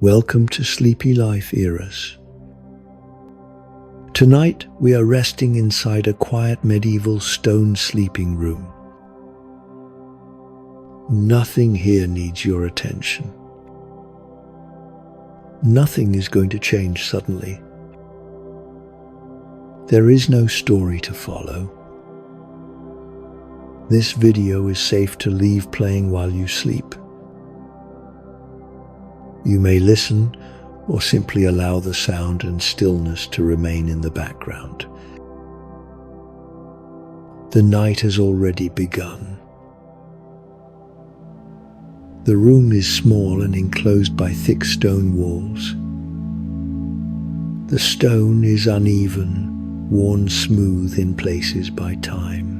Welcome to Sleepy Life Eras. Tonight we are resting inside a quiet medieval stone sleeping room. Nothing here needs your attention. Nothing is going to change suddenly. There is no story to follow. This video is safe to leave playing while you sleep. You may listen or simply allow the sound and stillness to remain in the background. The night has already begun. The room is small and enclosed by thick stone walls. The stone is uneven, worn smooth in places by time.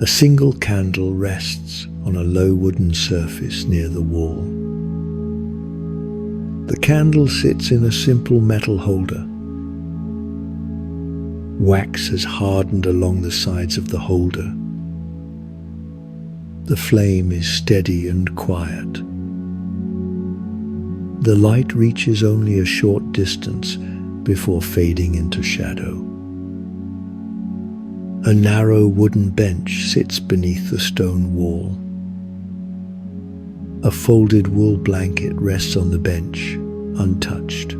A single candle rests on a low wooden surface near the wall. The candle sits in a simple metal holder. Wax has hardened along the sides of the holder. The flame is steady and quiet. The light reaches only a short distance before fading into shadow. A narrow wooden bench sits beneath the stone wall. A folded wool blanket rests on the bench, untouched.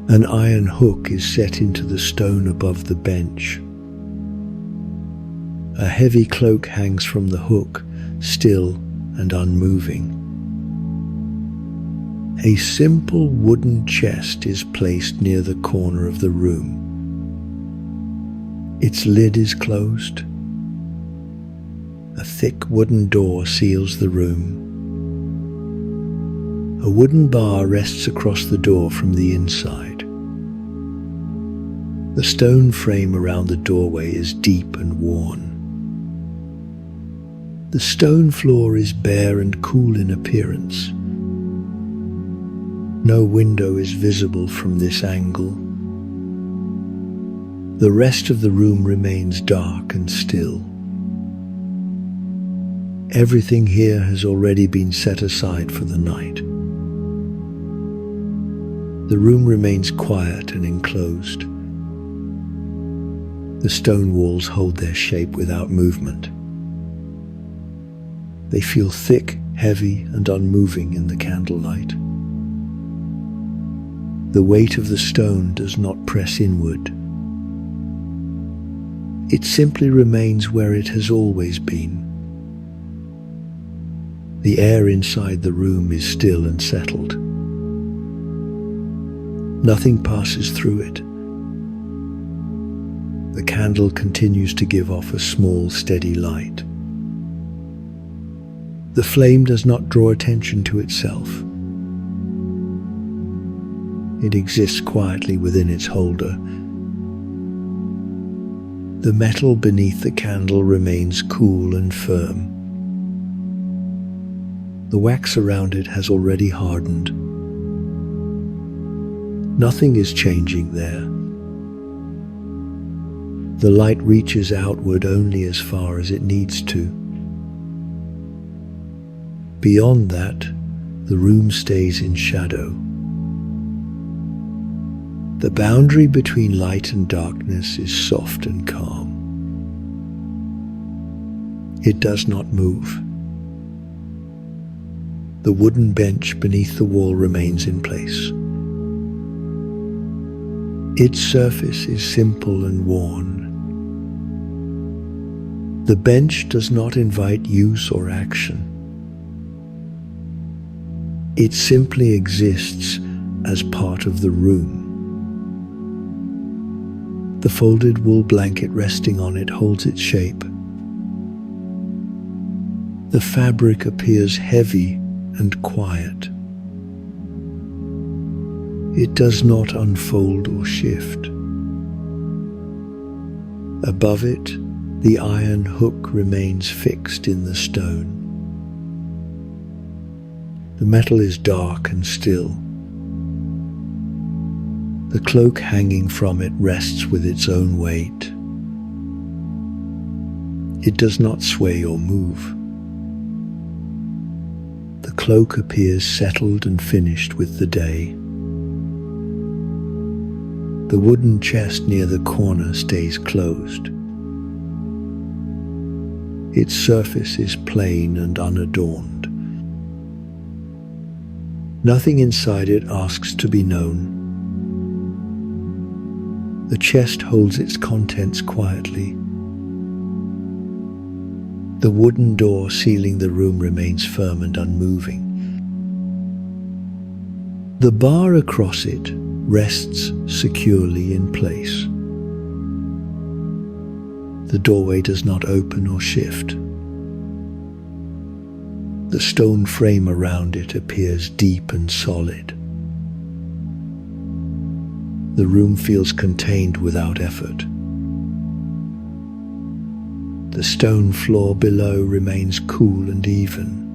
An iron hook is set into the stone above the bench. A heavy cloak hangs from the hook, still and unmoving. A simple wooden chest is placed near the corner of the room. Its lid is closed. A thick wooden door seals the room. A wooden bar rests across the door from the inside. The stone frame around the doorway is deep and worn. The stone floor is bare and cool in appearance. No window is visible from this angle. The rest of the room remains dark and still. Everything here has already been set aside for the night. The room remains quiet and enclosed. The stone walls hold their shape without movement. They feel thick, heavy, and unmoving in the candlelight. The weight of the stone does not press inward. It simply remains where it has always been. The air inside the room is still and settled. Nothing passes through it. The candle continues to give off a small, steady light. The flame does not draw attention to itself. It exists quietly within its holder. The metal beneath the candle remains cool and firm. The wax around it has already hardened. Nothing is changing there. The light reaches outward only as far as it needs to. Beyond that, the room stays in shadow. The boundary between light and darkness is soft and calm. It does not move. The wooden bench beneath the wall remains in place. Its surface is simple and worn. The bench does not invite use or action. It simply exists as part of the room. The folded wool blanket resting on it holds its shape. The fabric appears heavy and quiet. It does not unfold or shift. Above it, the iron hook remains fixed in the stone. The metal is dark and still. The cloak hanging from it rests with its own weight. It does not sway or move. The cloak appears settled and finished with the day. The wooden chest near the corner stays closed. Its surface is plain and unadorned. Nothing inside it asks to be known. The chest holds its contents quietly. The wooden door sealing the room remains firm and unmoving. The bar across it rests securely in place. The doorway does not open or shift. The stone frame around it appears deep and solid. The room feels contained without effort. The stone floor below remains cool and even.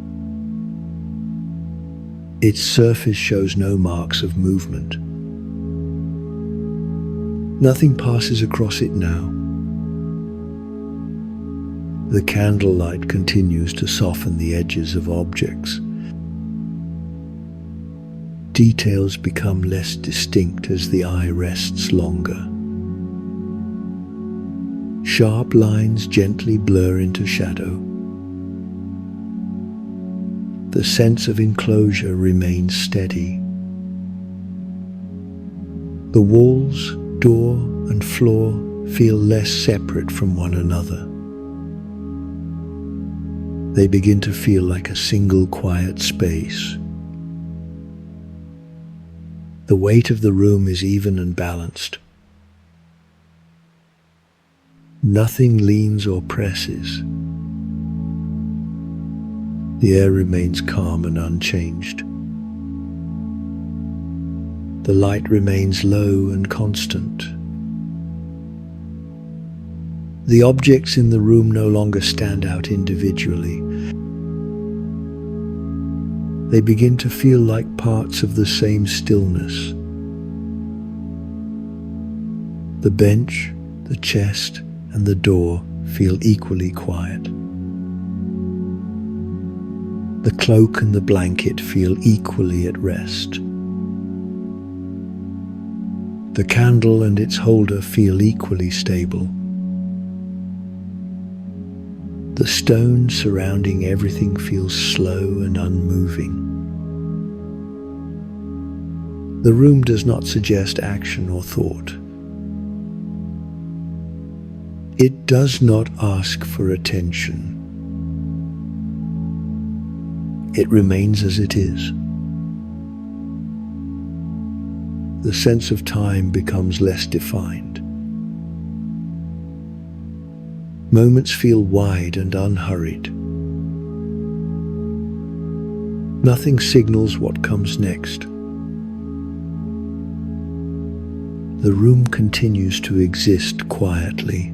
Its surface shows no marks of movement. Nothing passes across it now. The candlelight continues to soften the edges of objects. Details become less distinct as the eye rests longer. Sharp lines gently blur into shadow. The sense of enclosure remains steady. The walls, door, and floor feel less separate from one another. They begin to feel like a single quiet space. The weight of the room is even and balanced. Nothing leans or presses. The air remains calm and unchanged. The light remains low and constant. The objects in the room no longer stand out individually. They begin to feel like parts of the same stillness. The bench, the chest, and the door feel equally quiet. The cloak and the blanket feel equally at rest. The candle and its holder feel equally stable. The stone surrounding everything feels slow and unmoving. The room does not suggest action or thought. It does not ask for attention. It remains as it is. The sense of time becomes less defined. Moments feel wide and unhurried. Nothing signals what comes next. The room continues to exist quietly.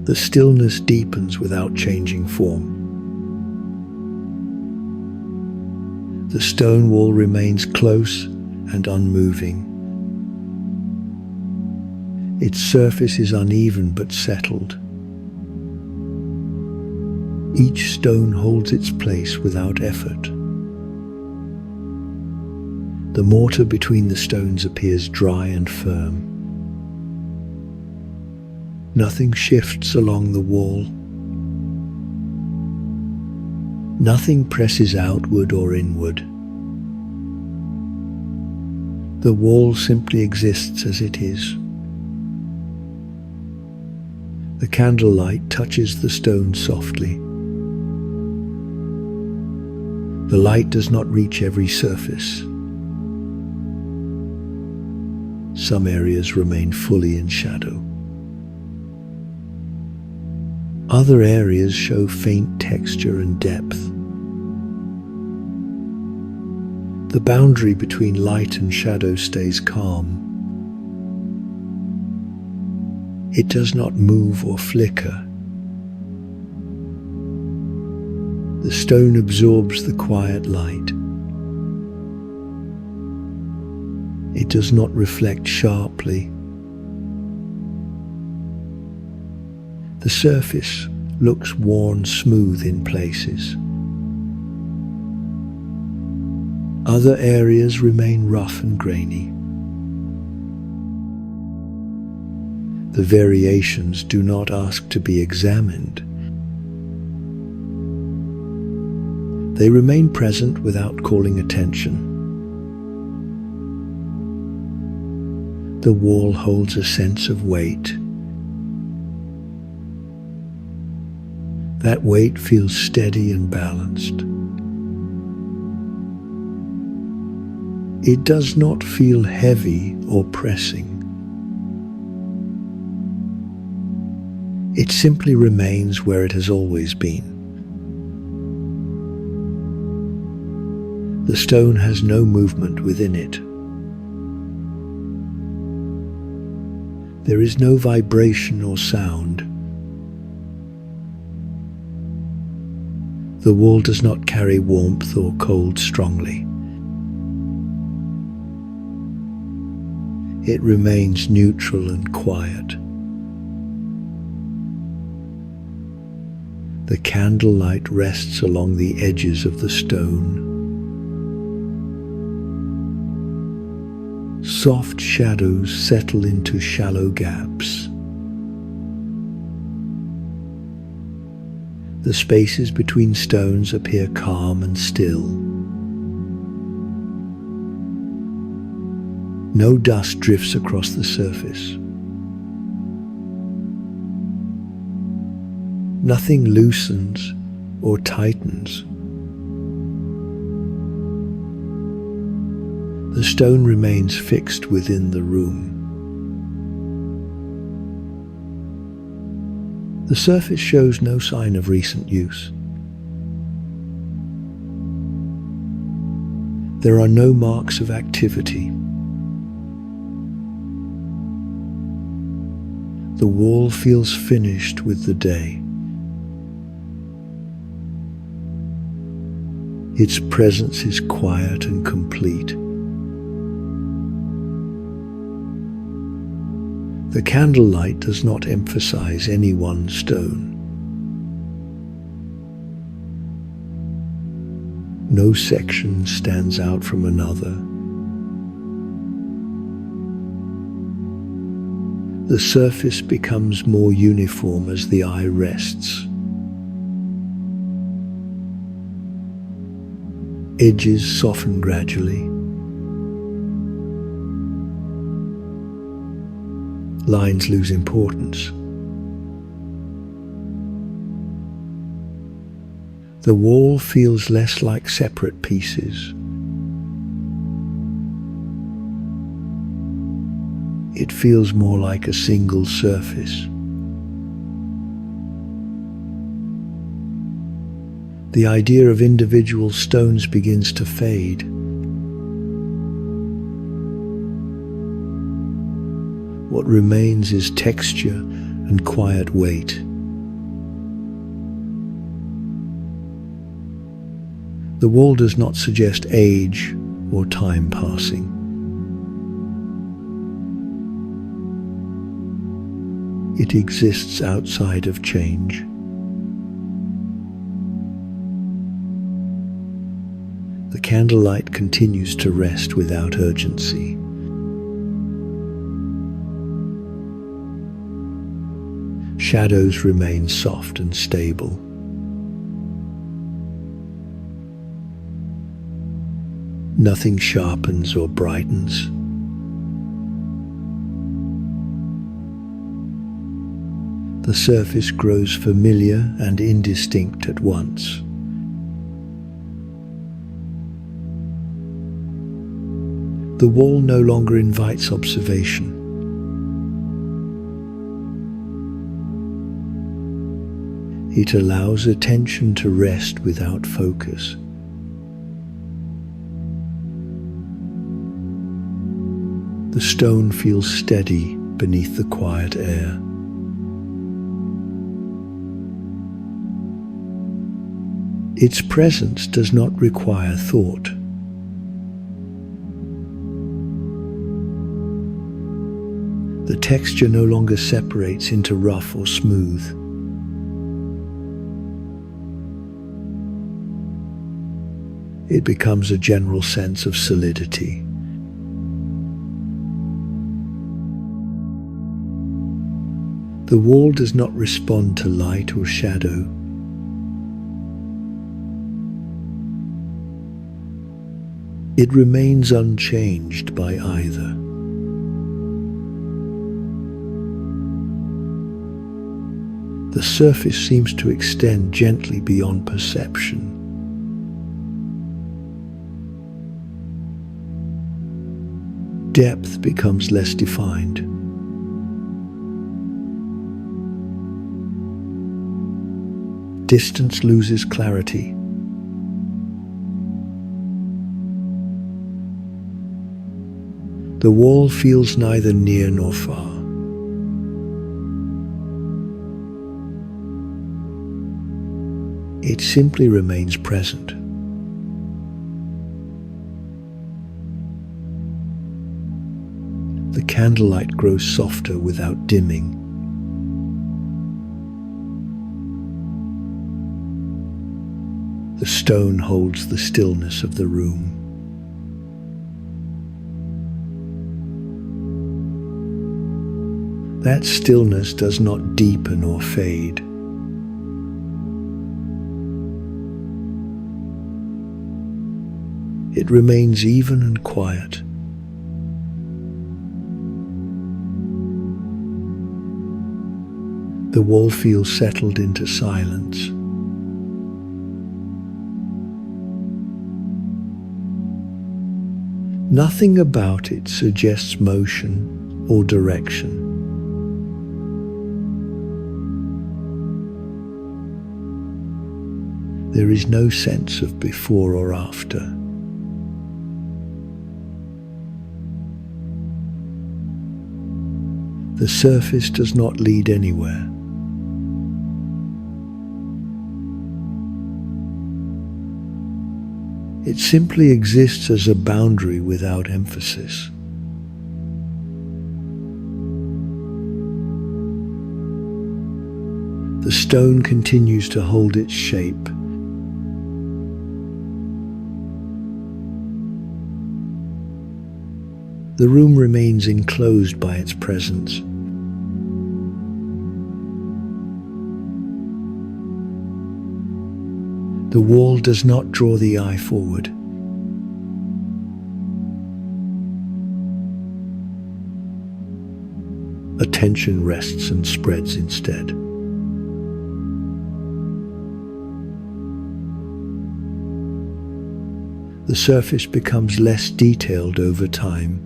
The stillness deepens without changing form. The stone wall remains close and unmoving. Its surface is uneven but settled. Each stone holds its place without effort. The mortar between the stones appears dry and firm. Nothing shifts along the wall. Nothing presses outward or inward. The wall simply exists as it is. The candlelight touches the stone softly. The light does not reach every surface. Some areas remain fully in shadow. Other areas show faint texture and depth. The boundary between light and shadow stays calm. It does not move or flicker. The stone absorbs the quiet light. It does not reflect sharply. The surface, looks worn smooth in places. Other areas remain rough and grainy. The variations do not ask to be examined. They remain present without calling attention. The wall holds a sense of weight. That weight feels steady and balanced. It does not feel heavy or pressing. It simply remains where it has always been. The stone has no movement within it. There is no vibration or sound. The wall does not carry warmth or cold strongly. It remains neutral and quiet. The candlelight rests along the edges of the stone. Soft shadows settle into shallow gaps. The spaces between stones appear calm and still. No dust drifts across the surface. Nothing loosens or tightens. The stone remains fixed within the room. The surface shows no sign of recent use. There are no marks of activity. The wall feels finished with the day. Its presence is quiet and complete. The candlelight does not emphasize any one stone. No section stands out from another. The surface becomes more uniform as the eye rests. Edges soften gradually. Lines lose importance. The wall feels less like separate pieces. It feels more like a single surface. The idea of individual stones begins to fade. What remains is texture and quiet weight. The wall does not suggest age or time passing. It exists outside of change. The candlelight continues to rest without urgency. Shadows remain soft and stable. Nothing sharpens or brightens. The surface grows familiar and indistinct at once. The wall no longer invites observation. It allows attention to rest without focus. The stone feels steady beneath the quiet air. Its presence does not require thought. The texture no longer separates into rough or smooth. It becomes a general sense of solidity. The wall does not respond to light or shadow. It remains unchanged by either. The surface seems to extend gently beyond perception. Depth becomes less defined. Distance loses clarity. The wall feels neither near nor far. It simply remains present. The candlelight grows softer without dimming. The stone holds the stillness of the room. That stillness does not deepen or fade. It remains even and quiet. The wall feels settled into silence. Nothing about it suggests motion or direction. There is no sense of before or after. The surface does not lead anywhere. It simply exists as a boundary without emphasis. The stone continues to hold its shape. The room remains enclosed by its presence. The wall does not draw the eye forward. Attention rests and spreads instead. The surface becomes less detailed over time.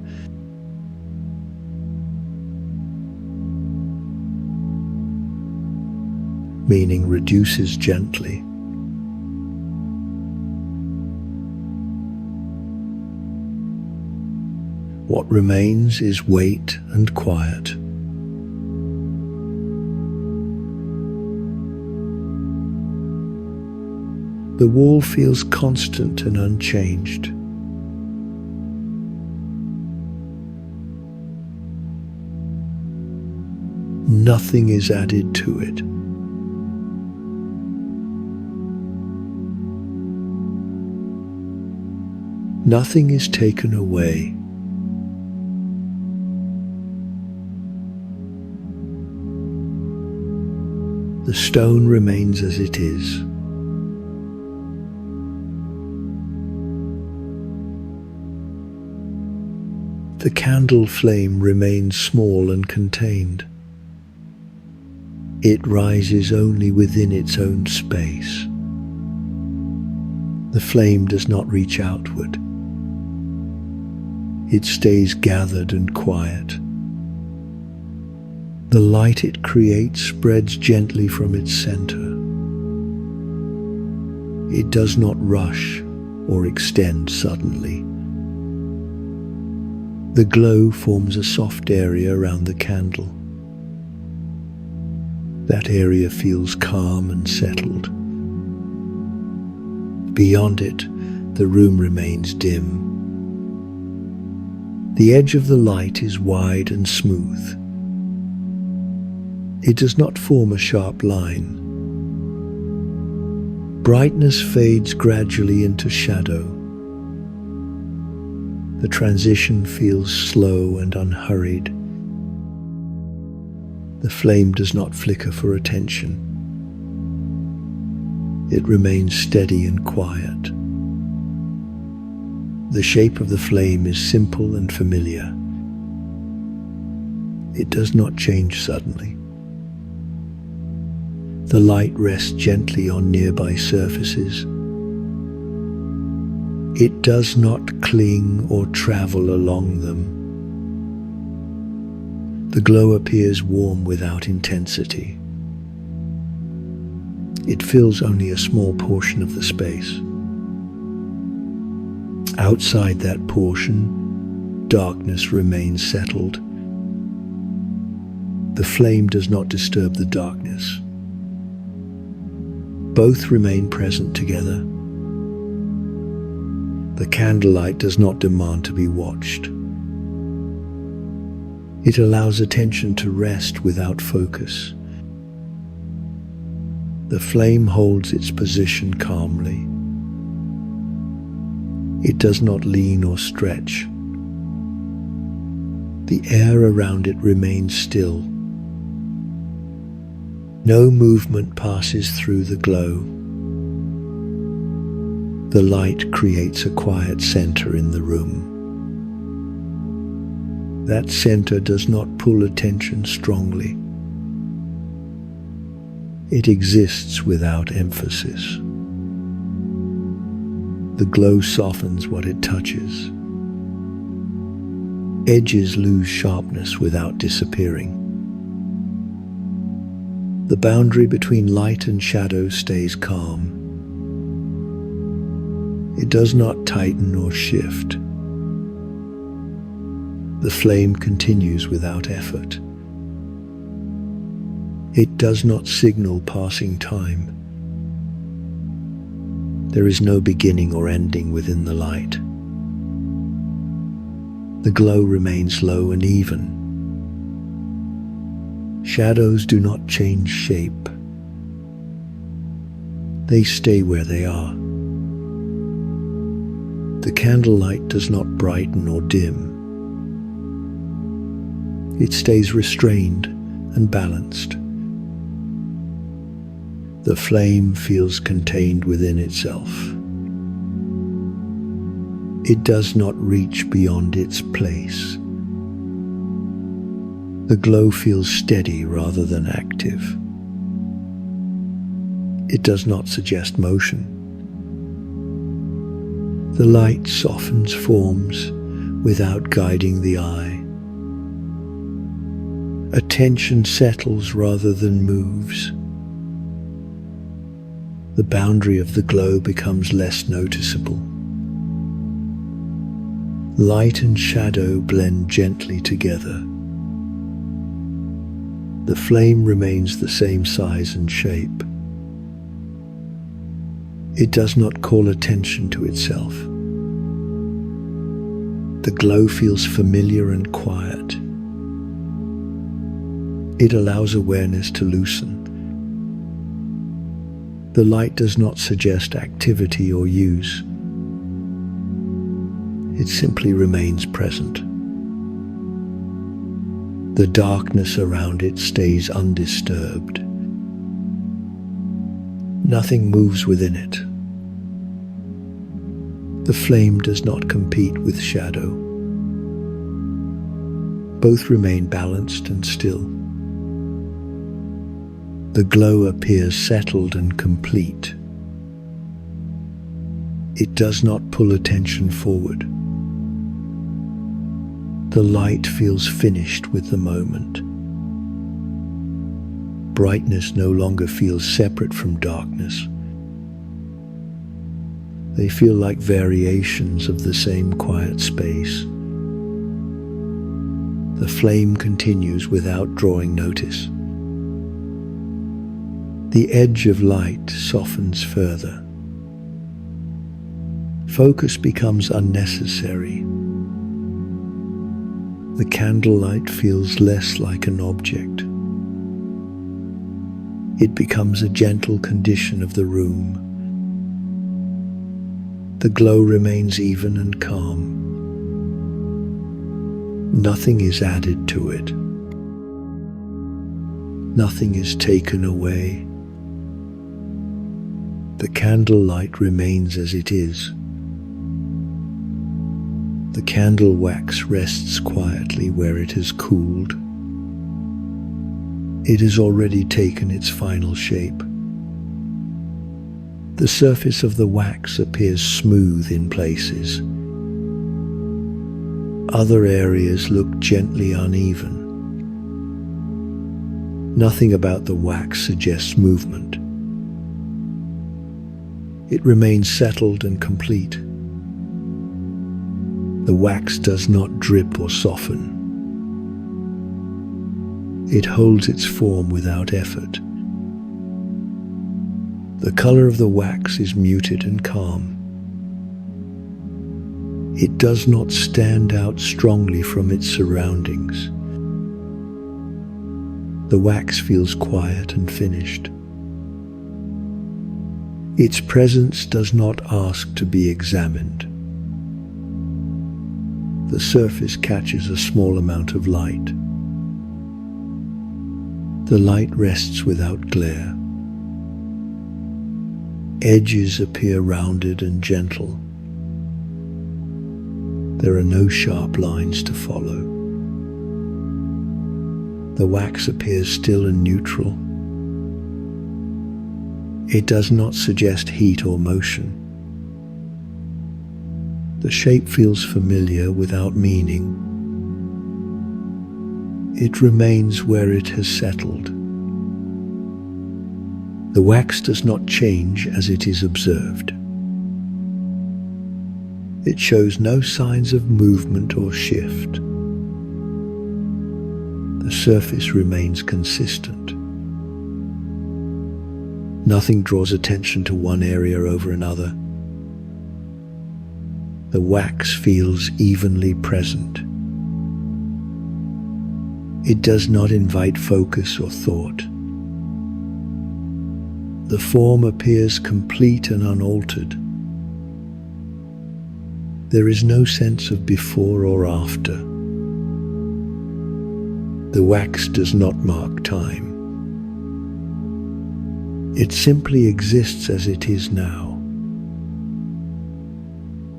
Meaning reduces gently. What remains is weight and quiet. The wall feels constant and unchanged. Nothing is added to it. Nothing is taken away. The stone remains as it is. The candle flame remains small and contained. It rises only within its own space. The flame does not reach outward. It stays gathered and quiet. The light it creates spreads gently from its center. It does not rush or extend suddenly. The glow forms a soft area around the candle. That area feels calm and settled. Beyond it, the room remains dim. The edge of the light is wide and smooth. It does not form a sharp line. Brightness fades gradually into shadow. The transition feels slow and unhurried. The flame does not flicker for attention. It remains steady and quiet. The shape of the flame is simple and familiar. It does not change suddenly. The light rests gently on nearby surfaces. It does not cling or travel along them. The glow appears warm without intensity. It fills only a small portion of the space. Outside that portion, darkness remains settled. The flame does not disturb the darkness. Both remain present together. The candlelight does not demand to be watched. It allows attention to rest without focus. The flame holds its position calmly. It does not lean or stretch. The air around it remains still. No movement passes through the glow. The light creates a quiet center in the room. That center does not pull attention strongly. It exists without emphasis. The glow softens what it touches. Edges lose sharpness without disappearing. The boundary between light and shadow stays calm. It does not tighten or shift. The flame continues without effort. It does not signal passing time. There is no beginning or ending within the light. The glow remains low and even. Shadows do not change shape. They stay where they are. The candlelight does not brighten or dim. It stays restrained and balanced. The flame feels contained within itself. It does not reach beyond its place. The glow feels steady rather than active. It does not suggest motion. The light softens forms without guiding the eye. Attention settles rather than moves. The boundary of the glow becomes less noticeable. Light and shadow blend gently together. The flame remains the same size and shape. It does not call attention to itself. The glow feels familiar and quiet. It allows awareness to loosen. The light does not suggest activity or use. It simply remains present. The darkness around it stays undisturbed. Nothing moves within it. The flame does not compete with shadow. Both remain balanced and still. The glow appears settled and complete. It does not pull attention forward. The light feels finished with the moment. Brightness no longer feels separate from darkness. They feel like variations of the same quiet space. The flame continues without drawing notice. The edge of light softens further. Focus becomes unnecessary. The candlelight feels less like an object. It becomes a gentle condition of the room. The glow remains even and calm. Nothing is added to it. Nothing is taken away. The candlelight remains as it is. The candle wax rests quietly where it has cooled. It has already taken its final shape. The surface of the wax appears smooth in places. Other areas look gently uneven. Nothing about the wax suggests movement. It remains settled and complete. The wax does not drip or soften. It holds its form without effort. The color of the wax is muted and calm. It does not stand out strongly from its surroundings. The wax feels quiet and finished. Its presence does not ask to be examined. The surface catches a small amount of light. The light rests without glare. Edges appear rounded and gentle. There are no sharp lines to follow. The wax appears still and neutral. It does not suggest heat or motion. The shape feels familiar without meaning. It remains where it has settled. The wax does not change as it is observed. It shows no signs of movement or shift. The surface remains consistent. Nothing draws attention to one area over another. The wax feels evenly present. It does not invite focus or thought. The form appears complete and unaltered. There is no sense of before or after. The wax does not mark time. It simply exists as it is now.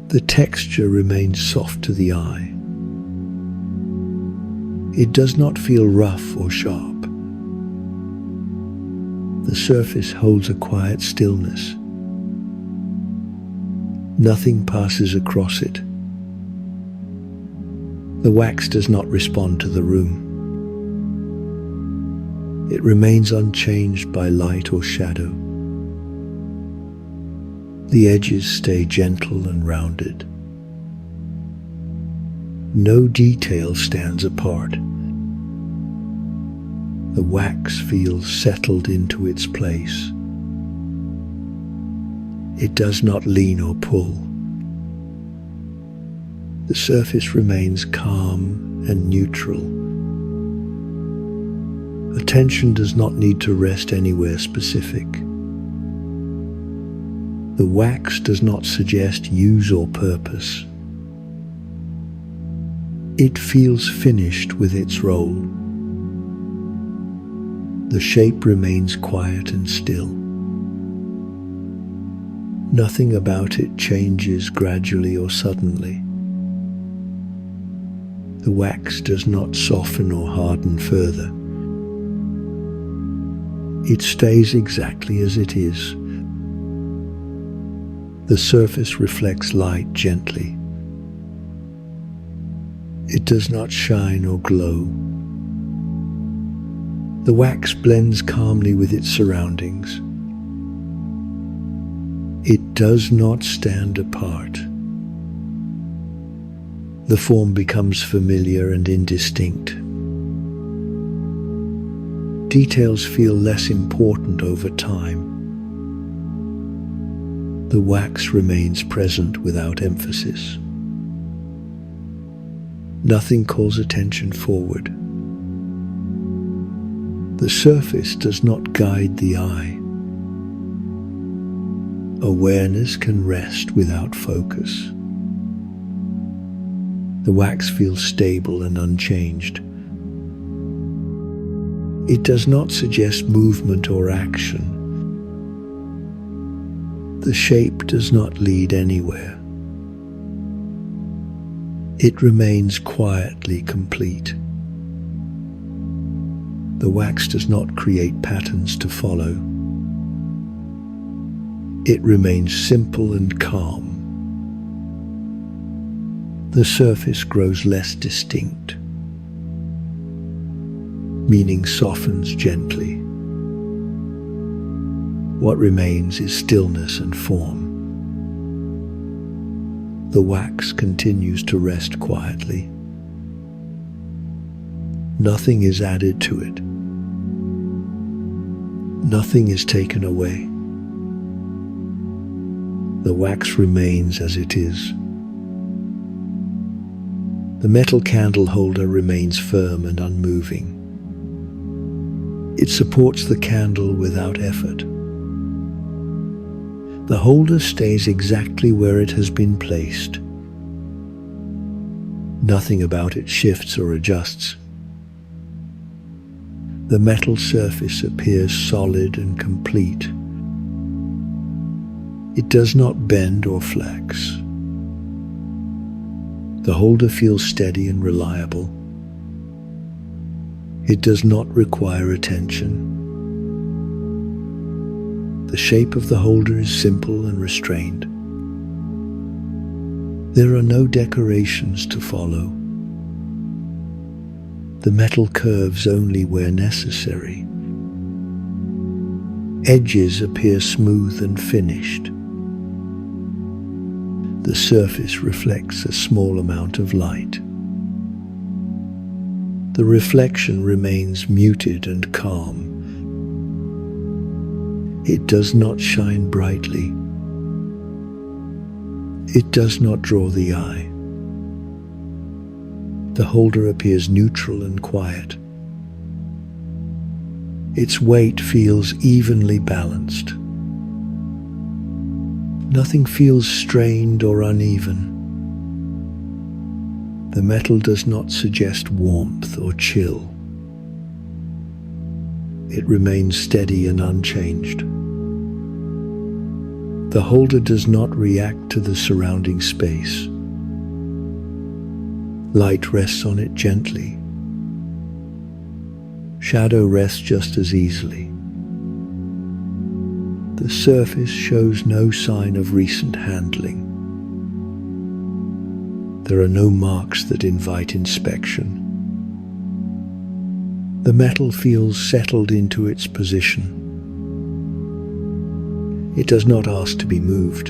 The texture remains soft to the eye. It does not feel rough or sharp. The surface holds a quiet stillness. Nothing passes across it. The wax does not respond to the room. It remains unchanged by light or shadow. The edges stay gentle and rounded. No detail stands apart. The wax feels settled into its place. It does not lean or pull. The surface remains calm and neutral. Attention does not need to rest anywhere specific. The wax does not suggest use or purpose. It feels finished with its role. The shape remains quiet and still. Nothing about it changes gradually or suddenly. The wax does not soften or harden further. It stays exactly as it is. The surface reflects light gently. It does not shine or glow. The wax blends calmly with its surroundings. It does not stand apart. The form becomes familiar and indistinct. Details feel less important over time. The wax remains present without emphasis. Nothing calls attention forward. The surface does not guide the eye. Awareness can rest without focus. The wax feels stable and unchanged. It does not suggest movement or action. The shape does not lead anywhere. It remains quietly complete. The wax does not create patterns to follow. It remains simple and calm. The surface grows less distinct. Meaning softens gently. What remains is stillness and form. The wax continues to rest quietly. Nothing is added to it. Nothing is taken away. The wax remains as it is. The metal candle holder remains firm and unmoving. It supports the candle without effort. The holder stays exactly where it has been placed. Nothing about it shifts or adjusts. The metal surface appears solid and complete. It does not bend or flex. The holder feels steady and reliable. It does not require attention. The shape of the holder is simple and restrained. There are no decorations to follow. The metal curves only where necessary. Edges appear smooth and finished. The surface reflects a small amount of light. The reflection remains muted and calm. It does not shine brightly. It does not draw the eye. The holder appears neutral and quiet. Its weight feels evenly balanced. Nothing feels strained or uneven. The metal does not suggest warmth or chill. It remains steady and unchanged. The holder does not react to the surrounding space. Light rests on it gently. Shadow rests just as easily. The surface shows no sign of recent handling. There are no marks that invite inspection. The metal feels settled into its position. It does not ask to be moved.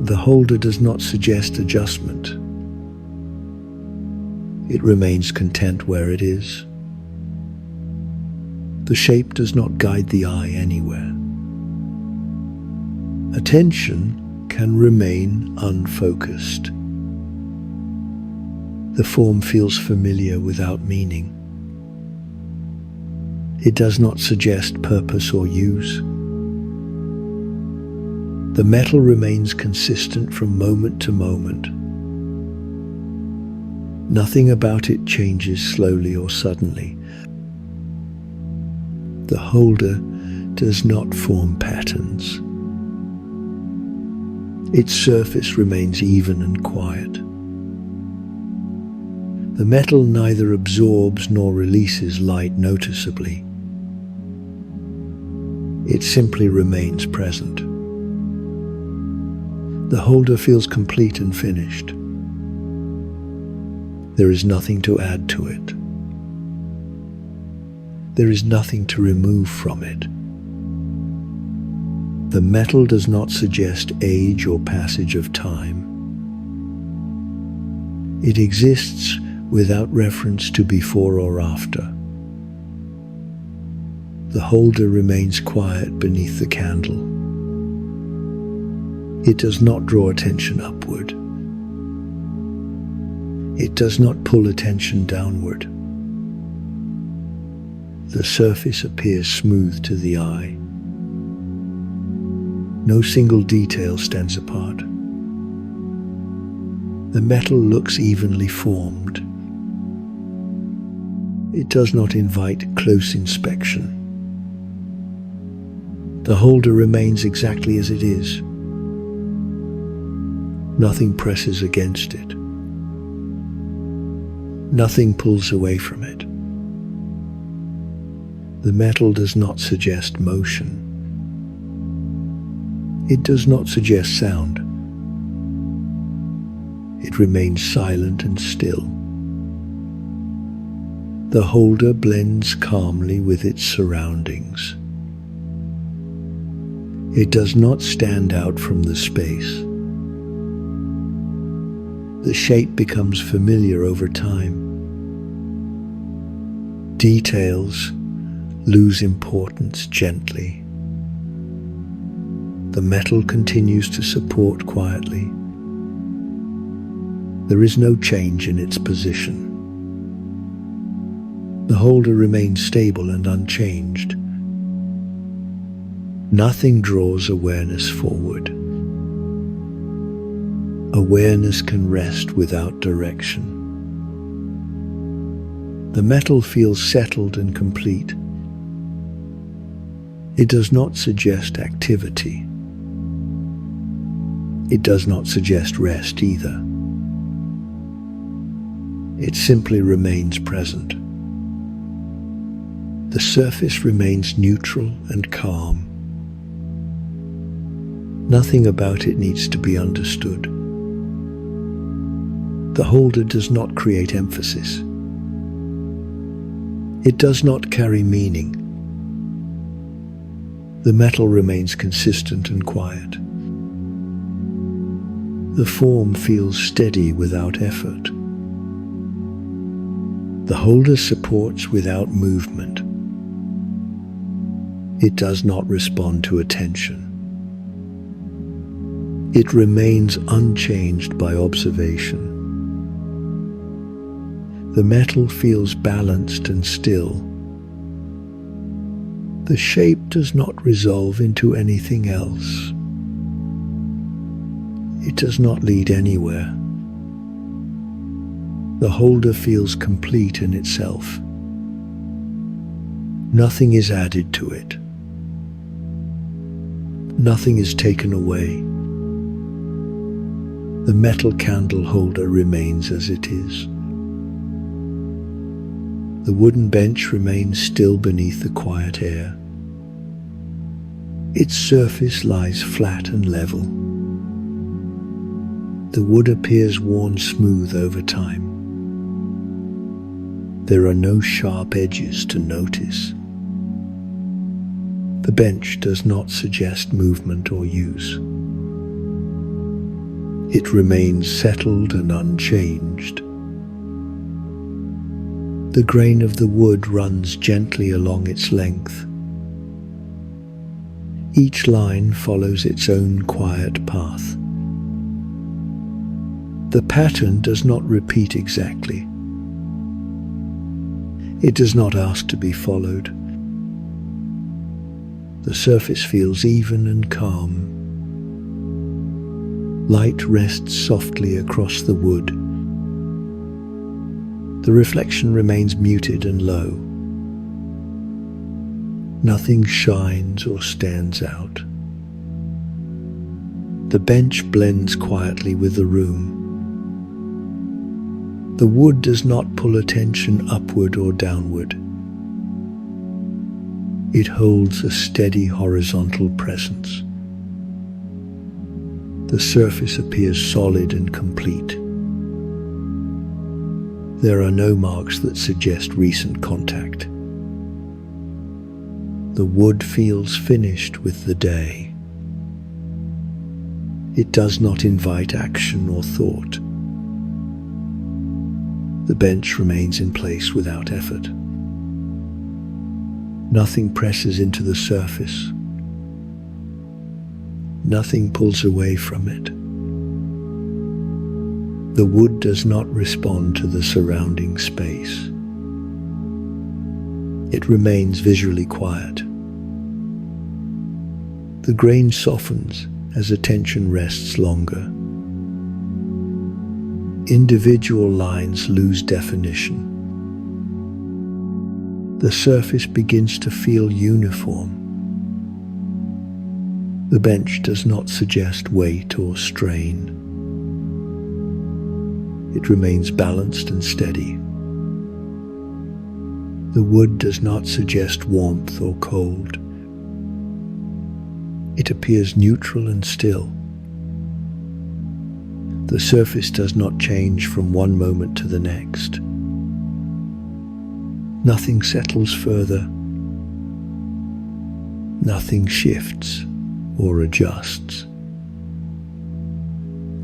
The holder does not suggest adjustment. It remains content where it is. The shape does not guide the eye anywhere. Attention can remain unfocused. The form feels familiar without meaning. It does not suggest purpose or use. The metal remains consistent from moment to moment. Nothing about it changes slowly or suddenly. The holder does not form patterns. Its surface remains even and quiet. The metal neither absorbs nor releases light noticeably. It simply remains present. The holder feels complete and finished. There is nothing to add to it. There is nothing to remove from it. The metal does not suggest age or passage of time. It exists without reference to before or after. The holder remains quiet beneath the candle. It does not draw attention upward. It does not pull attention downward. The surface appears smooth to the eye. No single detail stands apart. The metal looks evenly formed. It does not invite close inspection. The holder remains exactly as it is. Nothing presses against it. Nothing pulls away from it. The metal does not suggest motion. It does not suggest sound. It remains silent and still. The holder blends calmly with its surroundings. It does not stand out from the space. The shape becomes familiar over time. Details lose importance gently. The metal continues to support quietly. There is no change in its position. The holder remains stable and unchanged. Nothing draws awareness forward. Awareness can rest without direction. The metal feels settled and complete. It does not suggest activity. It does not suggest rest either. It simply remains present. The surface remains neutral and calm. Nothing about it needs to be understood. The holder does not create emphasis. It does not carry meaning. The metal remains consistent and quiet. The form feels steady without effort. The holder supports without movement. It does not respond to attention. It remains unchanged by observation. The metal feels balanced and still. The shape does not resolve into anything else. It does not lead anywhere. The holder feels complete in itself. Nothing is added to it. Nothing is taken away. The metal candle holder remains as it is. The wooden bench remains still beneath the quiet air. Its surface lies flat and level. The wood appears worn smooth over time. There are no sharp edges to notice. The bench does not suggest movement or use. It remains settled and unchanged. The grain of the wood runs gently along its length. Each line follows its own quiet path. The pattern does not repeat exactly. It does not ask to be followed. The surface feels even and calm. Light rests softly across the wood. The reflection remains muted and low. Nothing shines or stands out. The bench blends quietly with the room. The wood does not pull attention upward or downward. It holds a steady horizontal presence. The surface appears solid and complete. There are no marks that suggest recent contact. The wood feels finished with the day. It does not invite action or thought. The bench remains in place without effort. Nothing presses into the surface. Nothing pulls away from it. The wood does not respond to the surrounding space. It remains visually quiet. The grain softens as attention rests longer. Individual lines lose definition. The surface begins to feel uniform. The bench does not suggest weight or strain. It remains balanced and steady. The wood does not suggest warmth or cold. It appears neutral and still. The surface does not change from one moment to the next. Nothing settles further. Nothing shifts or adjusts.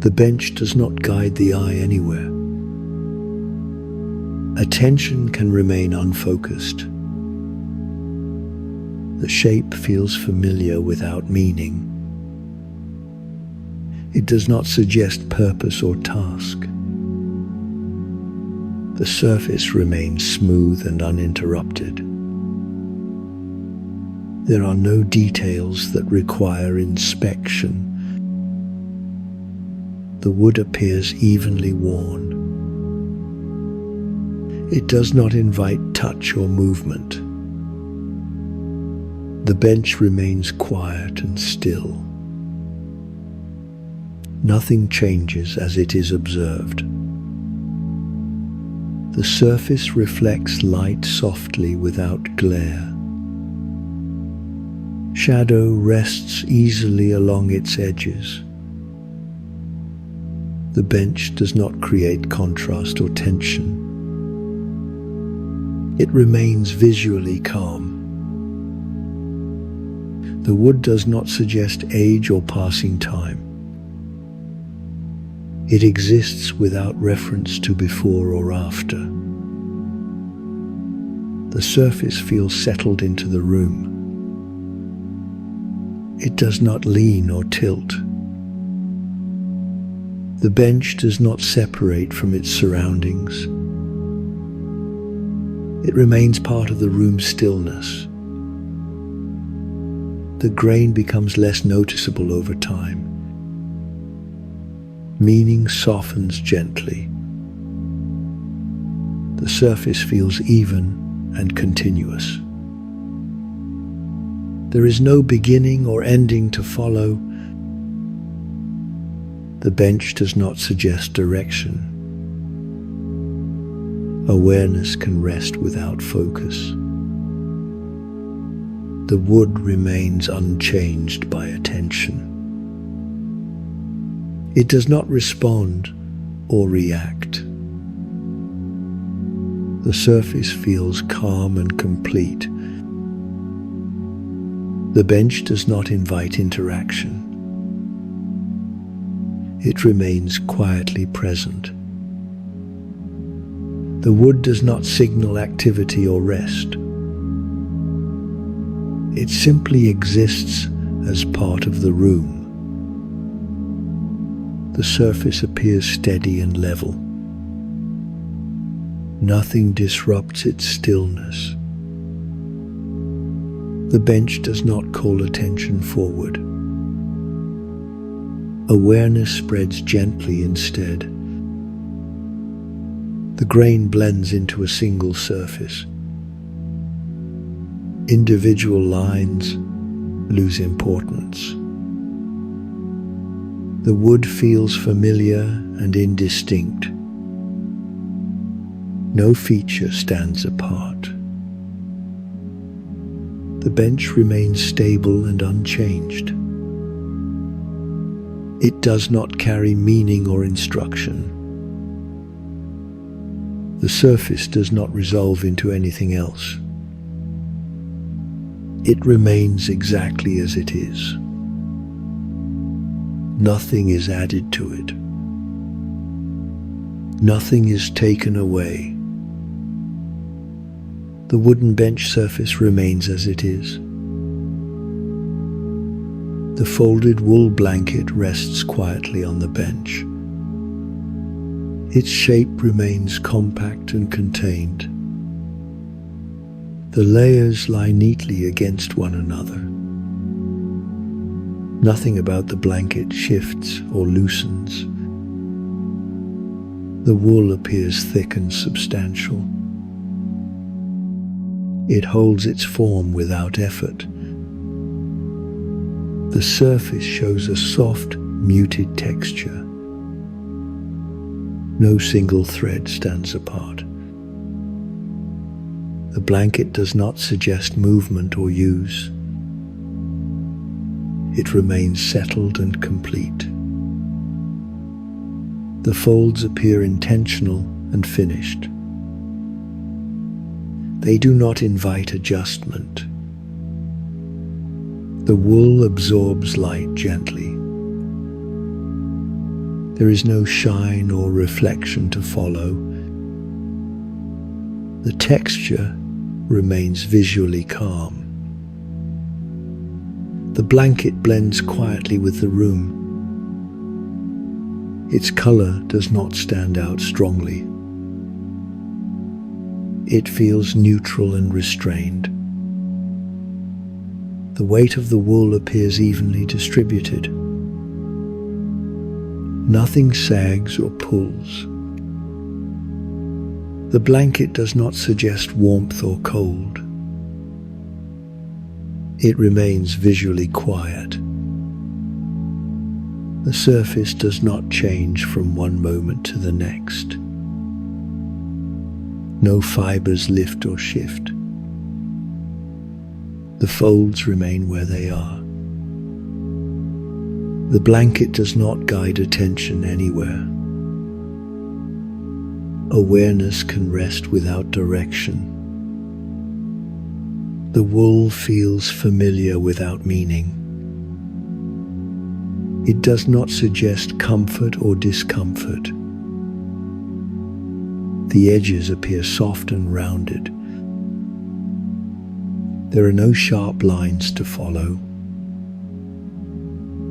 The bench does not guide the eye anywhere. Attention can remain unfocused. The shape feels familiar without meaning. It does not suggest purpose or task. The surface remains smooth and uninterrupted. There are no details that require inspection. The wood appears evenly worn. It does not invite touch or movement. The bench remains quiet and still. Nothing changes as it is observed. The surface reflects light softly without glare. Shadow rests easily along its edges. The bench does not create contrast or tension. It remains visually calm. The wood does not suggest age or passing time. It exists without reference to before or after. The surface feels settled into the room. It does not lean or tilt. The bench does not separate from its surroundings. It remains part of the room's stillness. The grain becomes less noticeable over time. Meaning softens gently. The surface feels even and continuous. There is no beginning or ending to follow. The bench does not suggest direction. Awareness can rest without focus. The wood remains unchanged by attention. It does not respond or react. The surface feels calm and complete. The bench does not invite interaction. It remains quietly present. The wood does not signal activity or rest. It simply exists as part of the room. The surface appears steady and level. Nothing disrupts its stillness. The bench does not call attention forward. Awareness spreads gently instead. The grain blends into a single surface. Individual lines lose importance. The wood feels familiar and indistinct. No feature stands apart. The bench remains stable and unchanged. It does not carry meaning or instruction. The surface does not resolve into anything else. It remains exactly as it is. Nothing is added to it. Nothing is taken away. The wooden bench surface remains as it is. The folded wool blanket rests quietly on the bench. Its shape remains compact and contained. The layers lie neatly against one another. Nothing about the blanket shifts or loosens. The wool appears thick and substantial. It holds its form without effort. The surface shows a soft, muted texture. No single thread stands apart. The blanket does not suggest movement or use. It remains settled and complete. The folds appear intentional and finished. They do not invite adjustment. The wool absorbs light gently. There is no shine or reflection to follow. The texture remains visually calm. The blanket blends quietly with the room. Its color does not stand out strongly. It feels neutral and restrained. The weight of the wool appears evenly distributed. Nothing sags or pulls. The blanket does not suggest warmth or cold. It remains visually quiet. The surface does not change from one moment to the next. No fibers lift or shift. The folds remain where they are. The blanket does not guide attention anywhere. Awareness can rest without direction. The wool feels familiar without meaning. It does not suggest comfort or discomfort. The edges appear soft and rounded. There are no sharp lines to follow.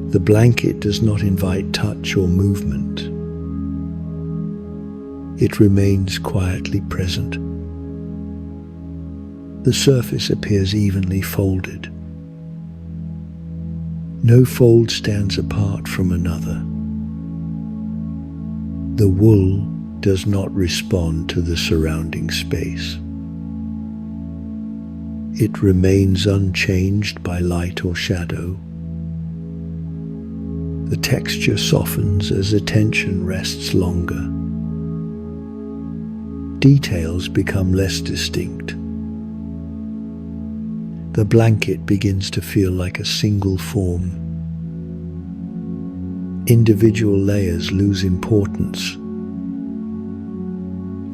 The blanket does not invite touch or movement. It remains quietly present. The surface appears evenly folded. No fold stands apart from another. The wool does not respond to the surrounding space. It remains unchanged by light or shadow. The texture softens as attention rests longer. Details become less distinct. The blanket begins to feel like a single form. Individual layers lose importance.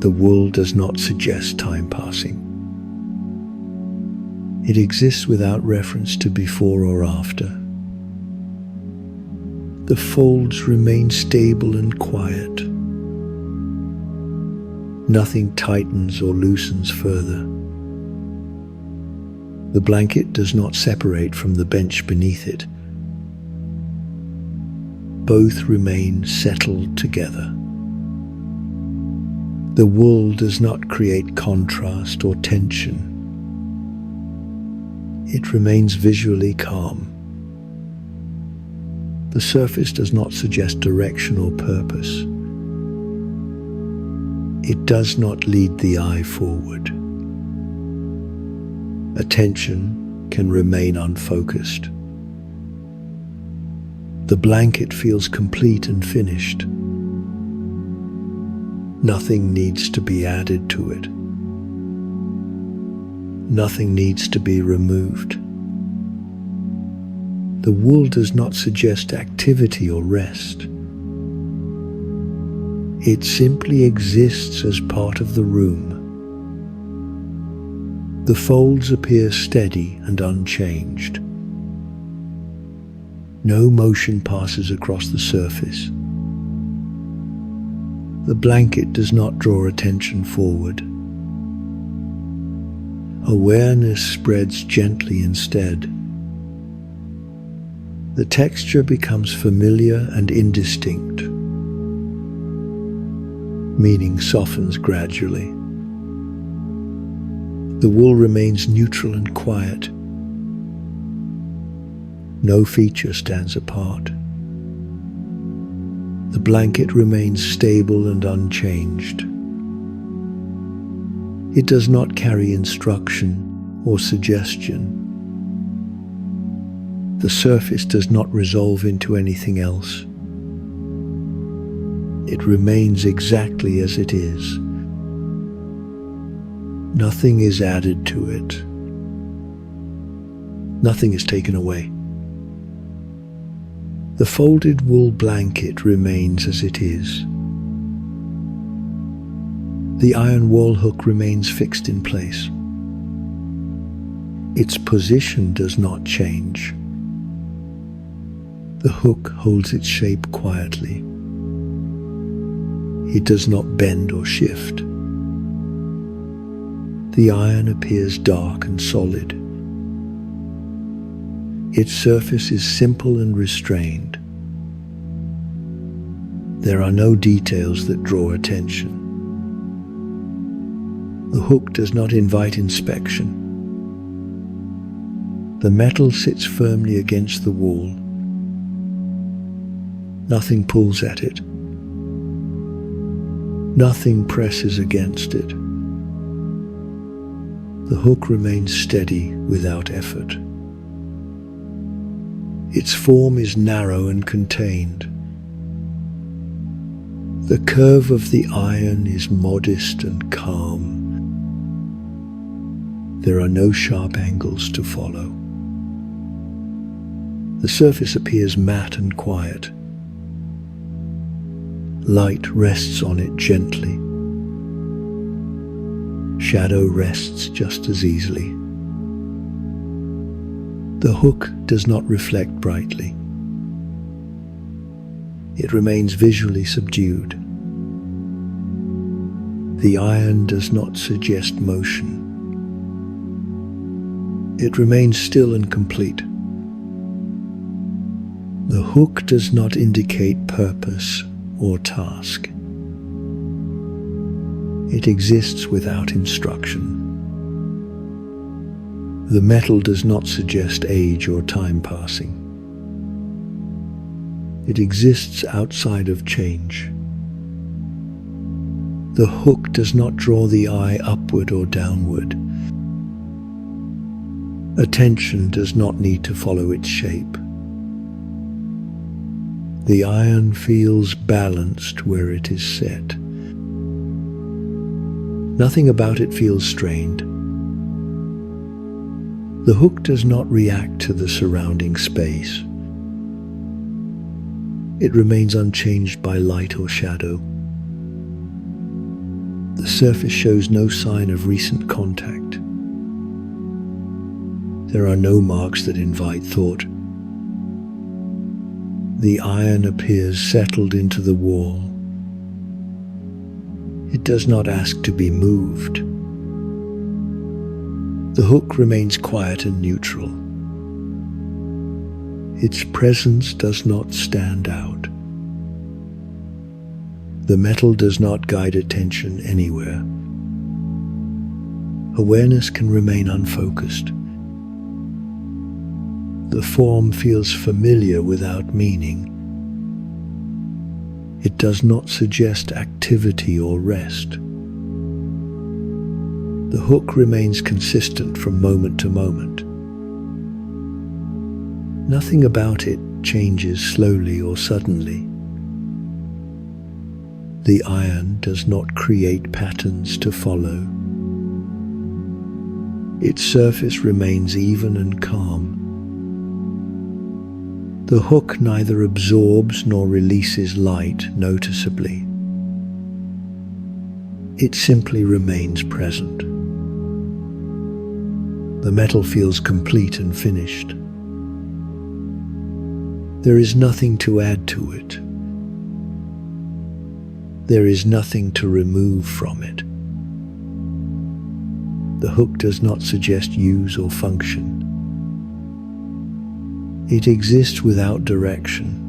The wool does not suggest time passing. It exists without reference to before or after. The folds remain stable and quiet. Nothing tightens or loosens further. The blanket does not separate from the bench beneath it. Both remain settled together. The wool does not create contrast or tension. It remains visually calm. The surface does not suggest direction or purpose. It does not lead the eye forward. Attention can remain unfocused. The blanket feels complete and finished. Nothing needs to be added to it. Nothing needs to be removed. The wool does not suggest activity or rest. It simply exists as part of the room. The folds appear steady and unchanged. No motion passes across the surface. The blanket does not draw attention forward. Awareness spreads gently instead. The texture becomes familiar and indistinct. Meaning softens gradually. The wool remains neutral and quiet. No feature stands apart. The blanket remains stable and unchanged. It does not carry instruction or suggestion. The surface does not resolve into anything else. It remains exactly as it is. Nothing is added to it. Nothing is taken away. The folded wool blanket remains as it is. The iron wall hook remains fixed in place. Its position does not change. The hook holds its shape quietly. It does not bend or shift. The iron appears dark and solid. Its surface is simple and restrained. There are no details that draw attention. The hook does not invite inspection. The metal sits firmly against the wall. Nothing pulls at it. Nothing presses against it. The hook remains steady without effort. Its form is narrow and contained. The curve of the iron is modest and calm. There are no sharp angles to follow. The surface appears matte and quiet. Light rests on it gently. Shadow rests just as easily. The hook does not reflect brightly. It remains visually subdued. The iron does not suggest motion. It remains still and complete. The hook does not indicate purpose or task. It exists without instruction. The metal does not suggest age or time passing. It exists outside of change. The hook does not draw the eye upward or downward. Attention does not need to follow its shape. The iron feels balanced where it is set. Nothing about it feels strained. The hook does not react to the surrounding space. It remains unchanged by light or shadow. The surface shows no sign of recent contact. There are no marks that invite thought. The iron appears settled into the wall. It does not ask to be moved. The hook remains quiet and neutral. Its presence does not stand out. The metal does not guide attention anywhere. Awareness can remain unfocused. The form feels familiar without meaning. It does not suggest activity or rest. The hook remains consistent from moment to moment. Nothing about it changes slowly or suddenly. The iron does not create patterns to follow. Its surface remains even and calm. The hook neither absorbs nor releases light noticeably. It simply remains present. The metal feels complete and finished. There is nothing to add to it. There is nothing to remove from it. The hook does not suggest use or function. It exists without direction.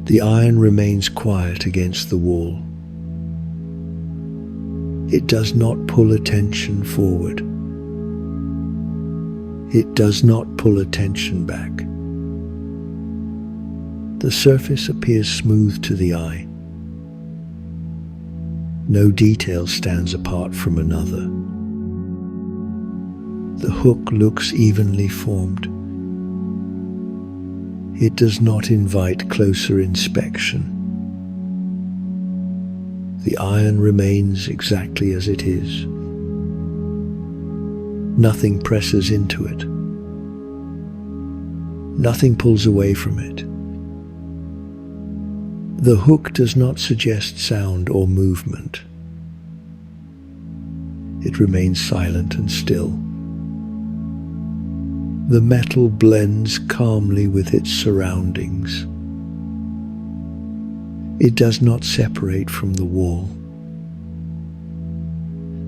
The iron remains quiet against the wall. It does not pull attention forward. It does not pull attention back. The surface appears smooth to the eye. No detail stands apart from another. The hook looks evenly formed. It does not invite closer inspection. The iron remains exactly as it is. Nothing presses into it. Nothing pulls away from it. The hook does not suggest sound or movement. It remains silent and still. The metal blends calmly with its surroundings. It does not separate from the wall.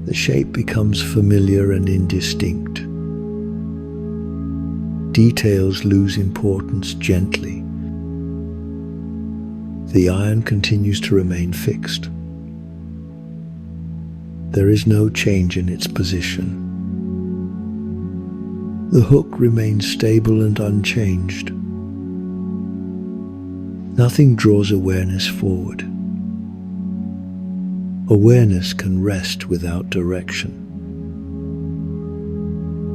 The shape becomes familiar and indistinct. Details lose importance gently. The iron continues to remain fixed. There is no change in its position. The hook remains stable and unchanged. Nothing draws awareness forward. Awareness can rest without direction.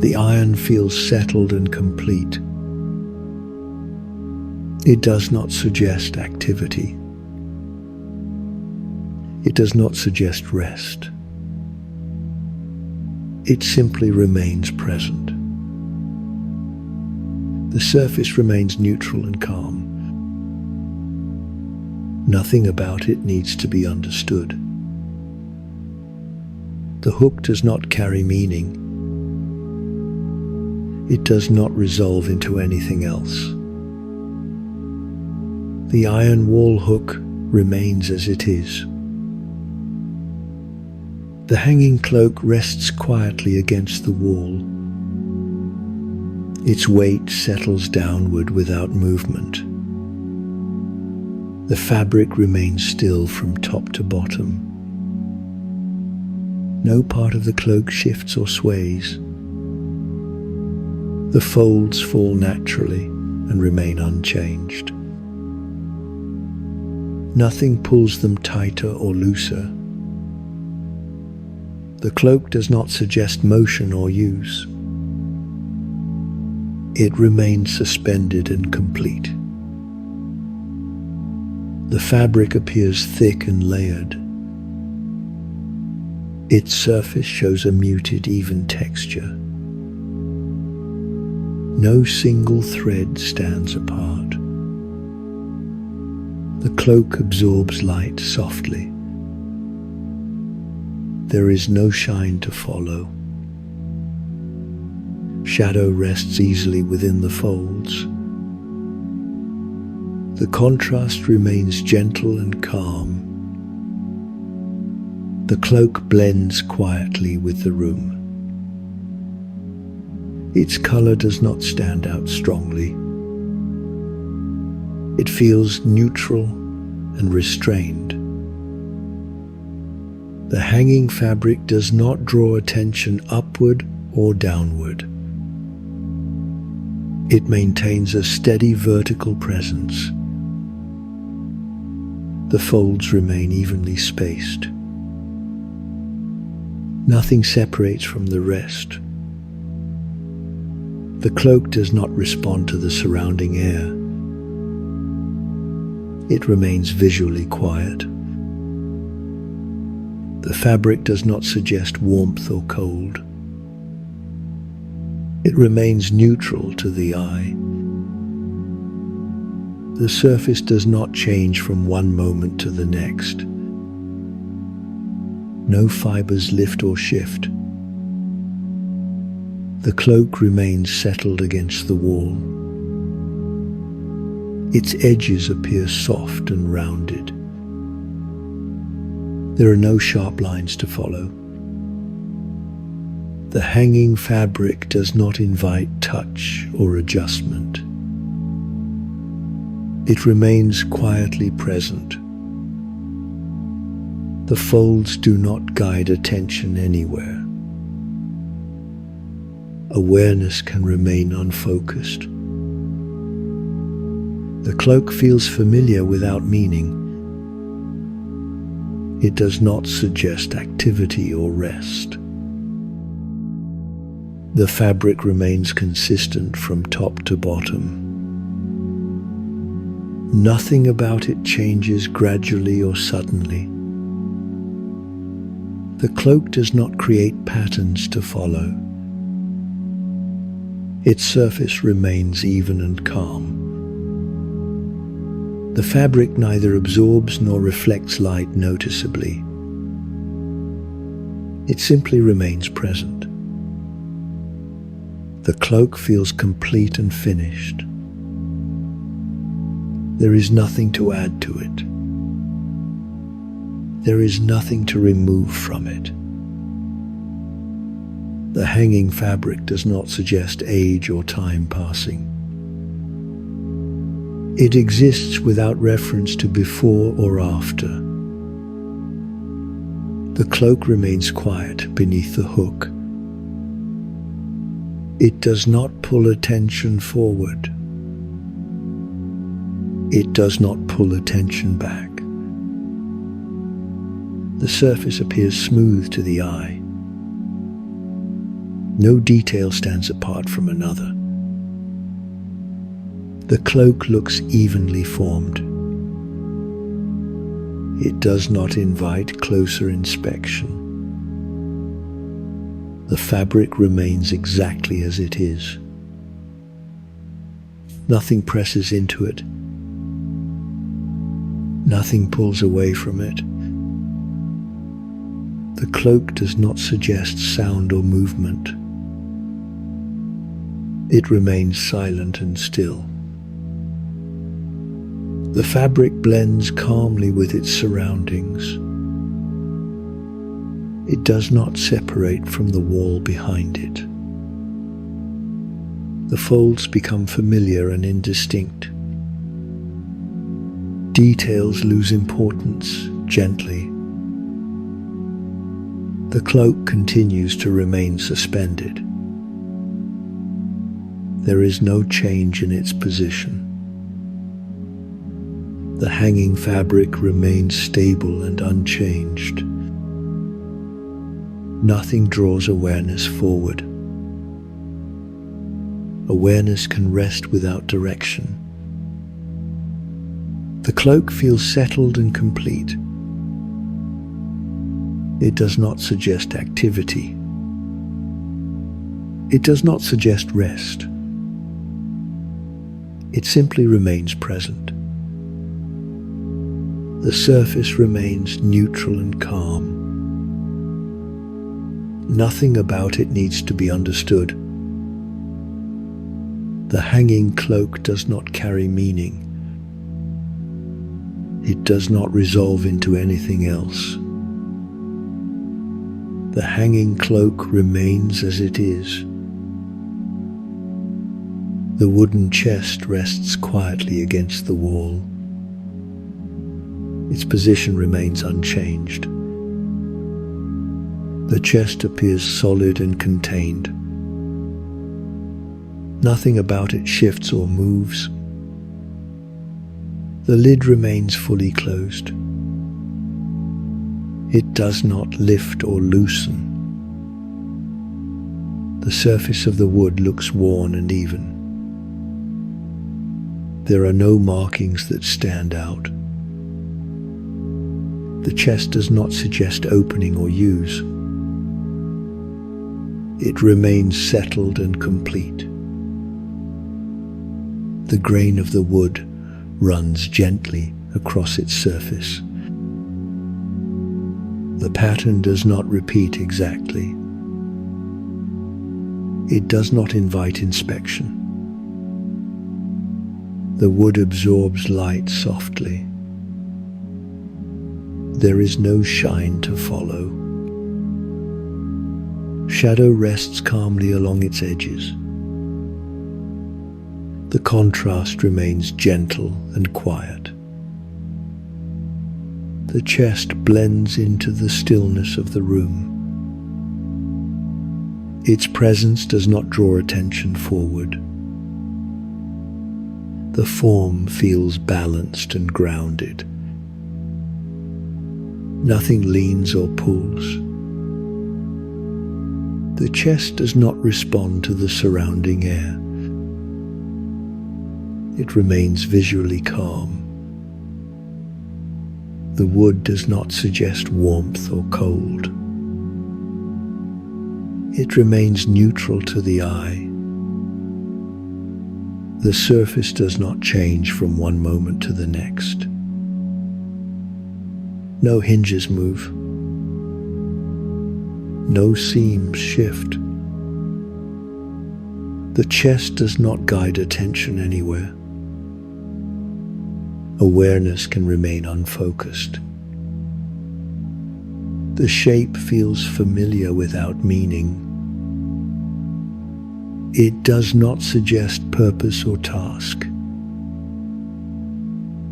The iron feels settled and complete. It does not suggest activity. It does not suggest rest. It simply remains present. The surface remains neutral and calm. Nothing about it needs to be understood. The hook does not carry meaning. It does not resolve into anything else. The iron wall hook remains as it is. The hanging cloak rests quietly against the wall. Its weight settles downward without movement. The fabric remains still from top to bottom. No part of the cloak shifts or sways. The folds fall naturally and remain unchanged. Nothing pulls them tighter or looser. The cloak does not suggest motion or use. It remains suspended and complete. The fabric appears thick and layered. Its surface shows a muted, even texture. No single thread stands apart. The cloak absorbs light softly. There is no shine to follow. Shadow rests easily within the folds. The contrast remains gentle and calm. The cloak blends quietly with the room. Its color does not stand out strongly. It feels neutral and restrained. The hanging fabric does not draw attention upward or downward. It maintains a steady vertical presence. The folds remain evenly spaced. Nothing separates from the rest. The cloak does not respond to the surrounding air. It remains visually quiet. The fabric does not suggest warmth or cold. It remains neutral to the eye. The surface does not change from one moment to the next. No fibers lift or shift. The cloak remains settled against the wall. Its edges appear soft and rounded. There are no sharp lines to follow. The hanging fabric does not invite touch or adjustment. It remains quietly present. The folds do not guide attention anywhere. Awareness can remain unfocused. The cloak feels familiar without meaning. It does not suggest activity or rest. The fabric remains consistent from top to bottom. Nothing about it changes gradually or suddenly. The cloak does not create patterns to follow. Its surface remains even and calm. The fabric neither absorbs nor reflects light noticeably. It simply remains present. The cloak feels complete and finished. There is nothing to add to it. There is nothing to remove from it. The hanging fabric does not suggest age or time passing. It exists without reference to before or after. The cloak remains quiet beneath the hook. It does not pull attention forward. It does not pull attention back. The surface appears smooth to the eye. No detail stands apart from another. The cloak looks evenly formed. It does not invite closer inspection. The fabric remains exactly as it is. Nothing presses into it. Nothing pulls away from it. The cloak does not suggest sound or movement. It remains silent and still. The fabric blends calmly with its surroundings. It does not separate from the wall behind it. The folds become familiar and indistinct. Details lose importance gently. The cloak continues to remain suspended. There is no change in its position. The hanging fabric remains stable and unchanged. Nothing draws awareness forward. Awareness can rest without direction. The cloak feels settled and complete. It does not suggest activity. It does not suggest rest. It simply remains present. The surface remains neutral and calm. Nothing about it needs to be understood. The hanging cloak does not carry meaning. It does not resolve into anything else. The hanging cloak remains as it is. The wooden chest rests quietly against the wall. Its position remains unchanged. The chest appears solid and contained. Nothing about it shifts or moves. The lid remains fully closed. It does not lift or loosen. The surface of the wood looks worn and even. There are no markings that stand out. The chest does not suggest opening or use. It remains settled and complete. The grain of the wood runs gently across its surface. The pattern does not repeat exactly. It does not invite inspection. The wood absorbs light softly. There is no shine to follow. Shadow rests calmly along its edges. The contrast remains gentle and quiet. The chest blends into the stillness of the room. Its presence does not draw attention forward. The form feels balanced and grounded. Nothing leans or pulls. The chest does not respond to the surrounding air. It remains visually calm. The wood does not suggest warmth or cold. It remains neutral to the eye. The surface does not change from one moment to the next. No hinges move. No seams shift. The chest does not guide attention anywhere. Awareness can remain unfocused. The shape feels familiar without meaning. It does not suggest purpose or task.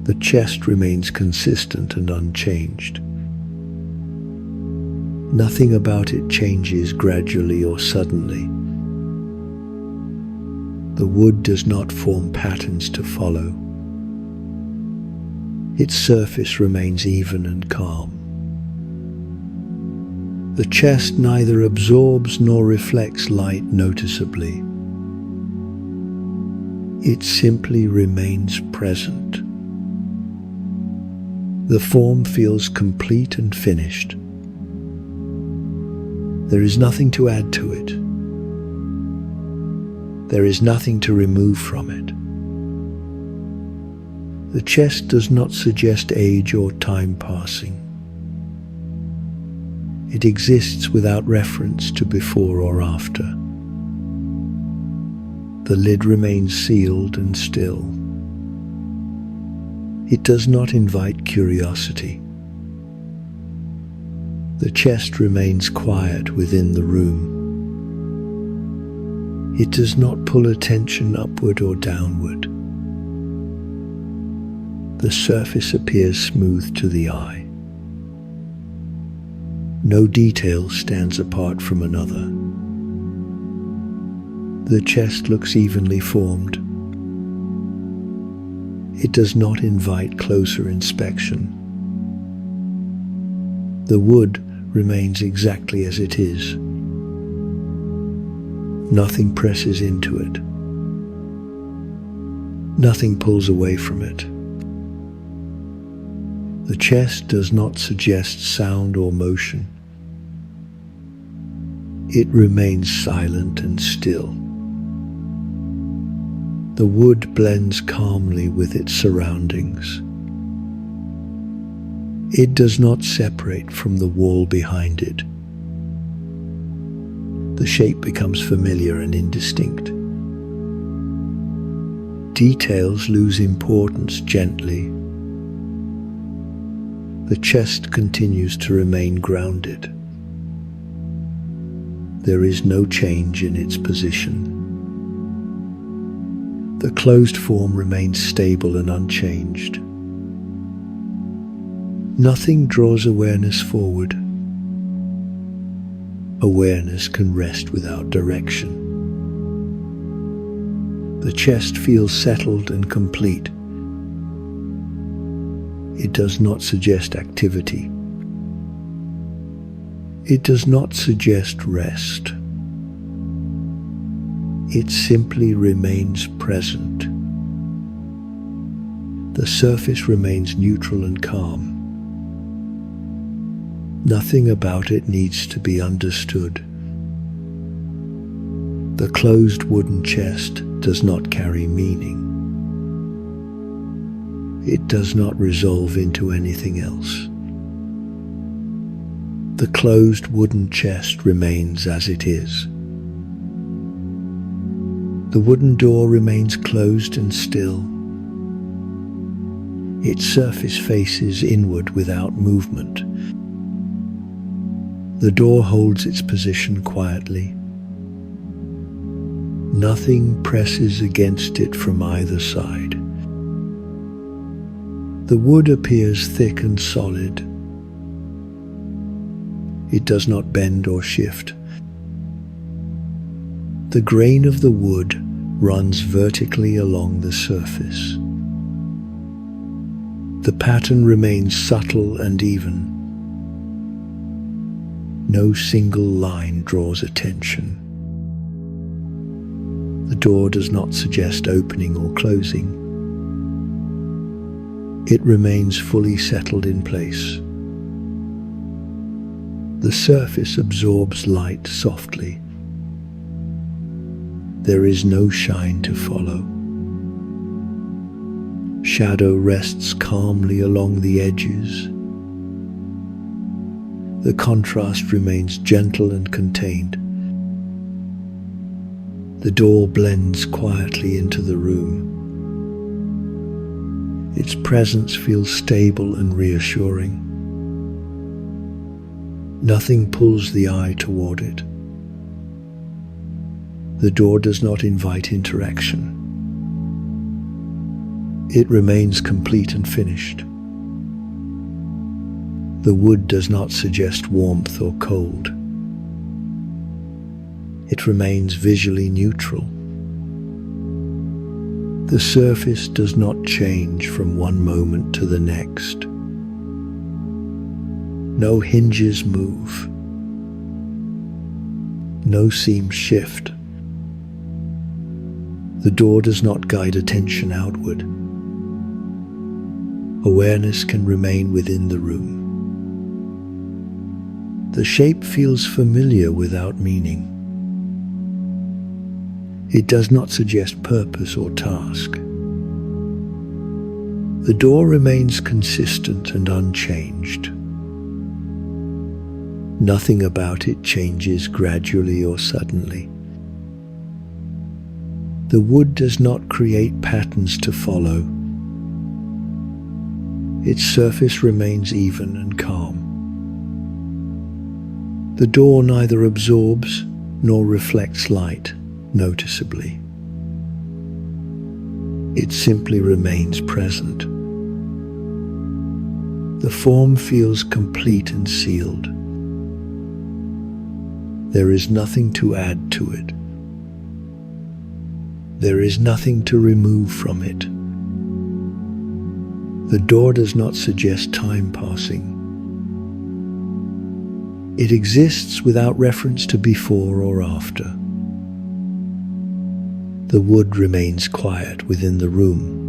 The chest remains consistent and unchanged. Nothing about it changes gradually or suddenly. The wood does not form patterns to follow. Its surface remains even and calm. The chest neither absorbs nor reflects light noticeably. It simply remains present. The form feels complete and finished. There is nothing to add to it. There is nothing to remove from it. The chest does not suggest age or time passing. It exists without reference to before or after. The lid remains sealed and still. It does not invite curiosity. The chest remains quiet within the room. It does not pull attention upward or downward. The surface appears smooth to the eye. No detail stands apart from another. The chest looks evenly formed. It does not invite closer inspection. The wood remains exactly as it is. Nothing presses into it. Nothing pulls away from it. The chest does not suggest sound or motion. It remains silent and still. The wood blends calmly with its surroundings. It does not separate from the wall behind it. The shape becomes familiar and indistinct. Details lose importance gently. The chest continues to remain grounded. There is no change in its position. The closed form remains stable and unchanged. Nothing draws awareness forward. Awareness can rest without direction. The chest feels settled and complete. It does not suggest activity. It does not suggest rest. It simply remains present. The surface remains neutral and calm. Nothing about it needs to be understood. The closed wooden chest does not carry meaning. It does not resolve into anything else. The closed wooden chest remains as it is. The wooden door remains closed and still. Its surface faces inward without movement. The door holds its position quietly. Nothing presses against it from either side. The wood appears thick and solid. It does not bend or shift. The grain of the wood runs vertically along the surface. The pattern remains subtle and even. No single line draws attention. The door does not suggest opening or closing. It remains fully settled in place. The surface absorbs light softly. There is no shine to follow. Shadow rests calmly along the edges. The contrast remains gentle and contained. The door blends quietly into the room. Its presence feels stable and reassuring. Nothing pulls the eye toward it. The door does not invite interaction. It remains complete and finished. The wood does not suggest warmth or cold. It remains visually neutral. The surface does not change from one moment to the next. No hinges move. No seams shift. The door does not guide attention outward. Awareness can remain within the room. The shape feels familiar without meaning. It does not suggest purpose or task. The door remains consistent and unchanged. Nothing about it changes gradually or suddenly. The wood does not create patterns to follow. Its surface remains even and calm. The door neither absorbs nor reflects light noticeably. It simply remains present. The form feels complete and sealed. There is nothing to add to it. There is nothing to remove from it. The door does not suggest time passing. It exists without reference to before or after. The wood remains quiet within the room.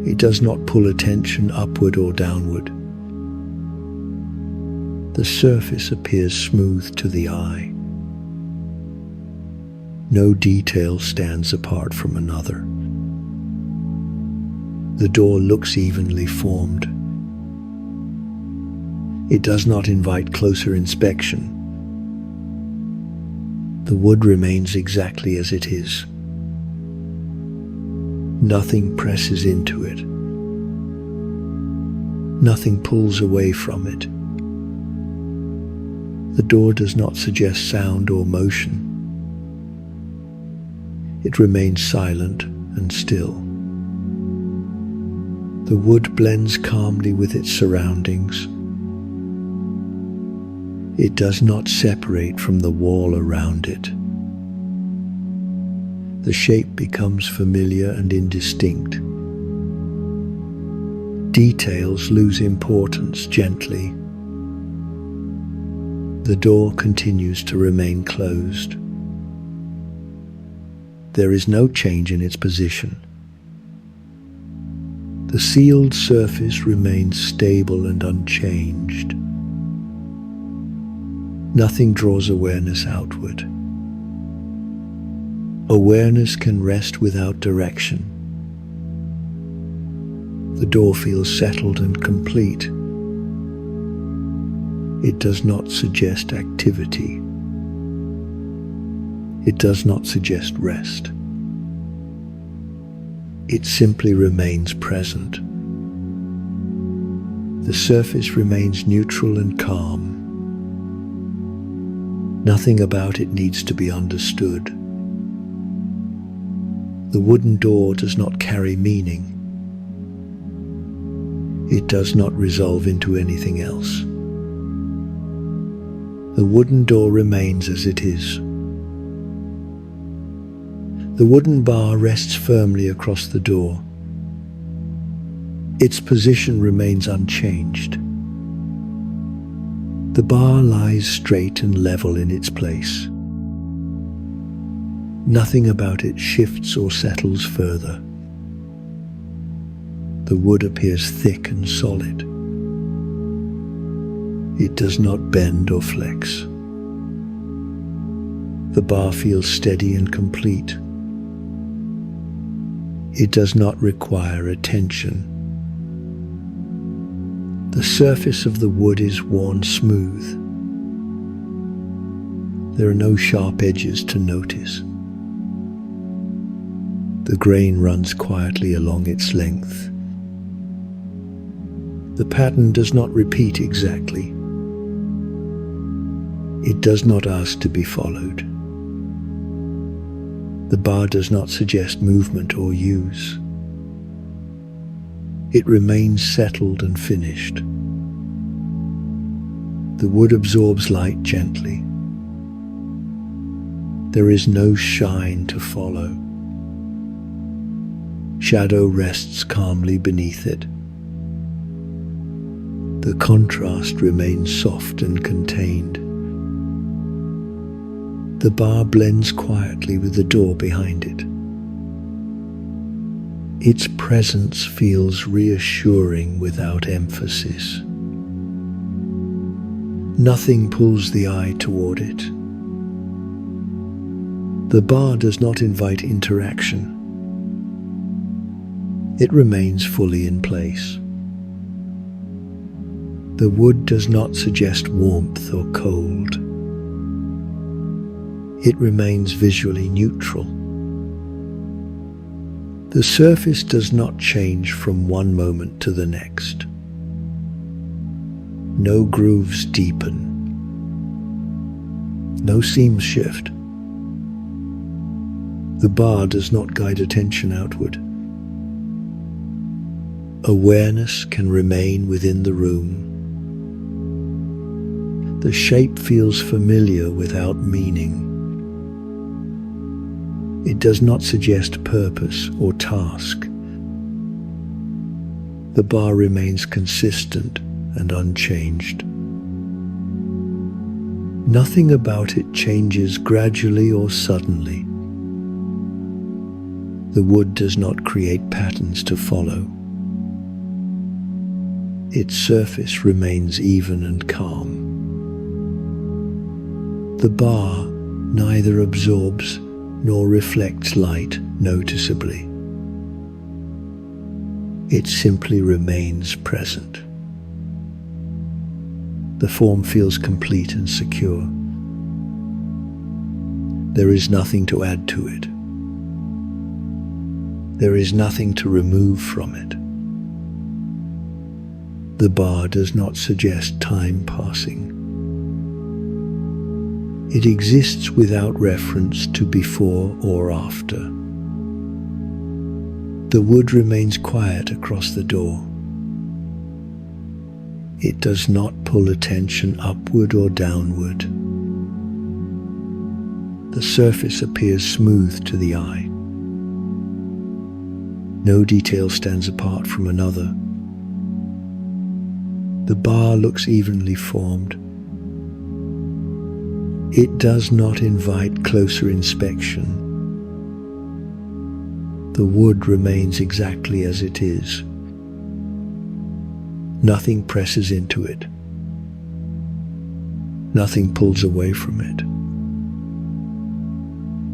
It does not pull attention upward or downward. The surface appears smooth to the eye. No detail stands apart from another. The door looks evenly formed. It does not invite closer inspection. The wood remains exactly as it is. Nothing presses into it. Nothing pulls away from it. The door does not suggest sound or motion. It remains silent and still. The wood blends calmly with its surroundings. It does not separate from the wall around it. The shape becomes familiar and indistinct. Details lose importance gently. The door continues to remain closed. There is no change in its position. The sealed surface remains stable and unchanged. Nothing draws awareness outward. Awareness can rest without direction. The door feels settled and complete. It does not suggest activity. It does not suggest rest. It simply remains present. The surface remains neutral and calm. Nothing about it needs to be understood. The wooden door does not carry meaning. It does not resolve into anything else. The wooden door remains as it is. The wooden bar rests firmly across the door. Its position remains unchanged. The bar lies straight and level in its place. Nothing about it shifts or settles further. The wood appears thick and solid. It does not bend or flex. The bar feels steady and complete. It does not require attention. The surface of the wood is worn smooth. There are no sharp edges to notice. The grain runs quietly along its length. The pattern does not repeat exactly. It does not ask to be followed. The bar does not suggest movement or use. It remains settled and finished. The wood absorbs light gently. There is no shine to follow. Shadow rests calmly beneath it. The contrast remains soft and contained. The bar blends quietly with the door behind it. Its presence feels reassuring without emphasis. Nothing pulls the eye toward it. The bar does not invite interaction. It remains fully in place. The wood does not suggest warmth or cold. It remains visually neutral. The surface does not change from one moment to the next. No grooves deepen. No seams shift. The bar does not guide attention outward. Awareness can remain within the room. The shape feels familiar without meaning. It does not suggest purpose or task. The bar remains consistent and unchanged. Nothing about it changes gradually or suddenly. The wood does not create patterns to follow. Its surface remains even and calm. The bar neither absorbs nor reflects light noticeably. It simply remains present. The form feels complete and secure. There is nothing to add to it. There is nothing to remove from it. The bar does not suggest time passing. It exists without reference to before or after. The wood remains quiet across the door. It does not pull attention upward or downward. The surface appears smooth to the eye. No detail stands apart from another. The bar looks evenly formed. It does not invite closer inspection. The wood remains exactly as it is. Nothing presses into it. Nothing pulls away from it.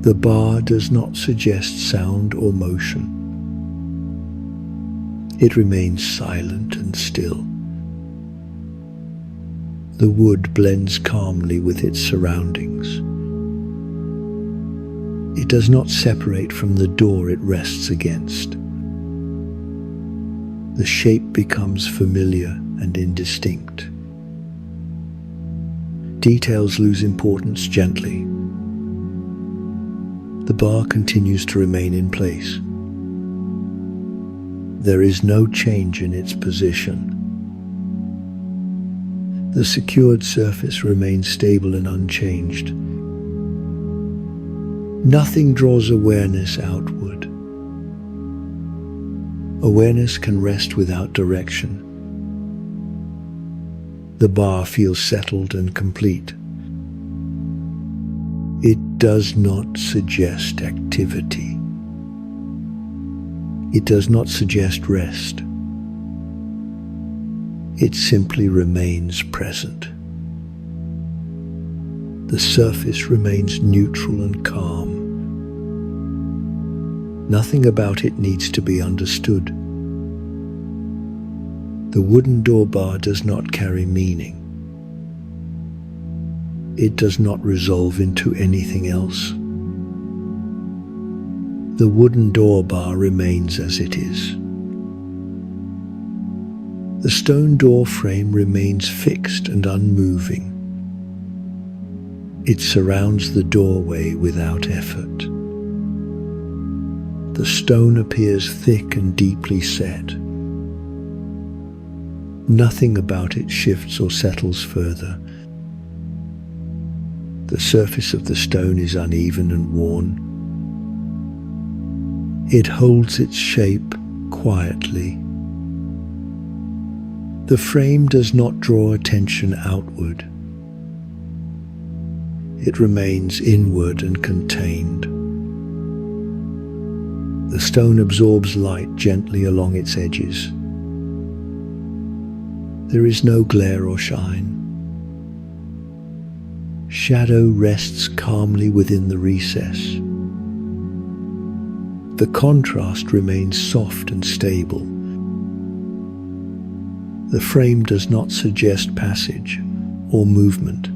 The bar does not suggest sound or motion. It remains silent and still. The wood blends calmly with its surroundings. It does not separate from the door it rests against. The shape becomes familiar and indistinct. Details lose importance gently. The bar continues to remain in place. There is no change in its position. The secured surface remains stable and unchanged. Nothing draws awareness outward. Awareness can rest without direction. The bar feels settled and complete. It does not suggest activity. It does not suggest rest. It simply remains present. The surface remains neutral and calm. Nothing about it needs to be understood. The wooden door bar does not carry meaning. It does not resolve into anything else. The wooden door bar remains as it is. The stone door frame remains fixed and unmoving. It surrounds the doorway without effort. The stone appears thick and deeply set. Nothing about it shifts or settles further. The surface of the stone is uneven and worn. It holds its shape quietly. The frame does not draw attention outward. It remains inward and contained. The stone absorbs light gently along its edges. There is no glare or shine. Shadow rests calmly within the recess. The contrast remains soft and stable. The frame does not suggest passage or movement.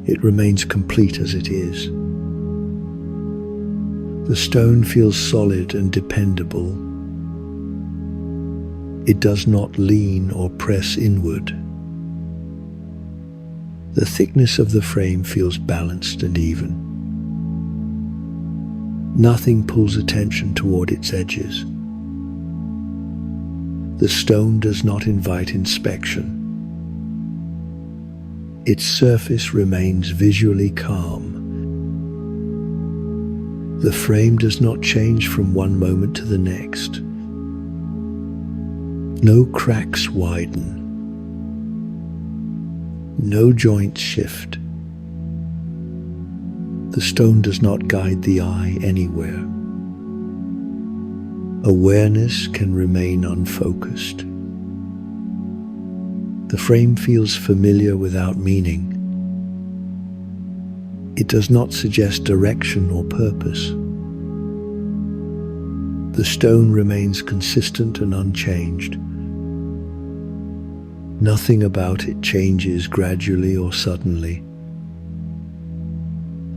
It remains complete as it is. The stone feels solid and dependable. It does not lean or press inward. The thickness of the frame feels balanced and even. Nothing pulls attention toward its edges. The stone does not invite inspection. Its surface remains visually calm. The frame does not change from one moment to the next. No cracks widen. No joints shift. The stone does not guide the eye anywhere. Awareness can remain unfocused. The frame feels familiar without meaning. It does not suggest direction or purpose. The stone remains consistent and unchanged. Nothing about it changes gradually or suddenly.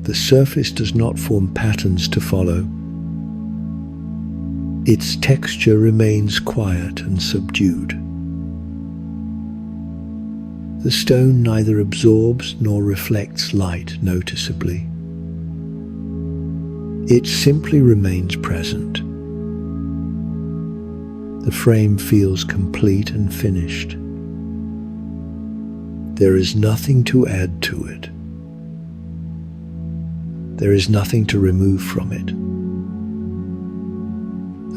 The surface does not form patterns to follow. Its texture remains quiet and subdued. The stone neither absorbs nor reflects light noticeably. It simply remains present. The frame feels complete and finished. There is nothing to add to it. There is nothing to remove from it.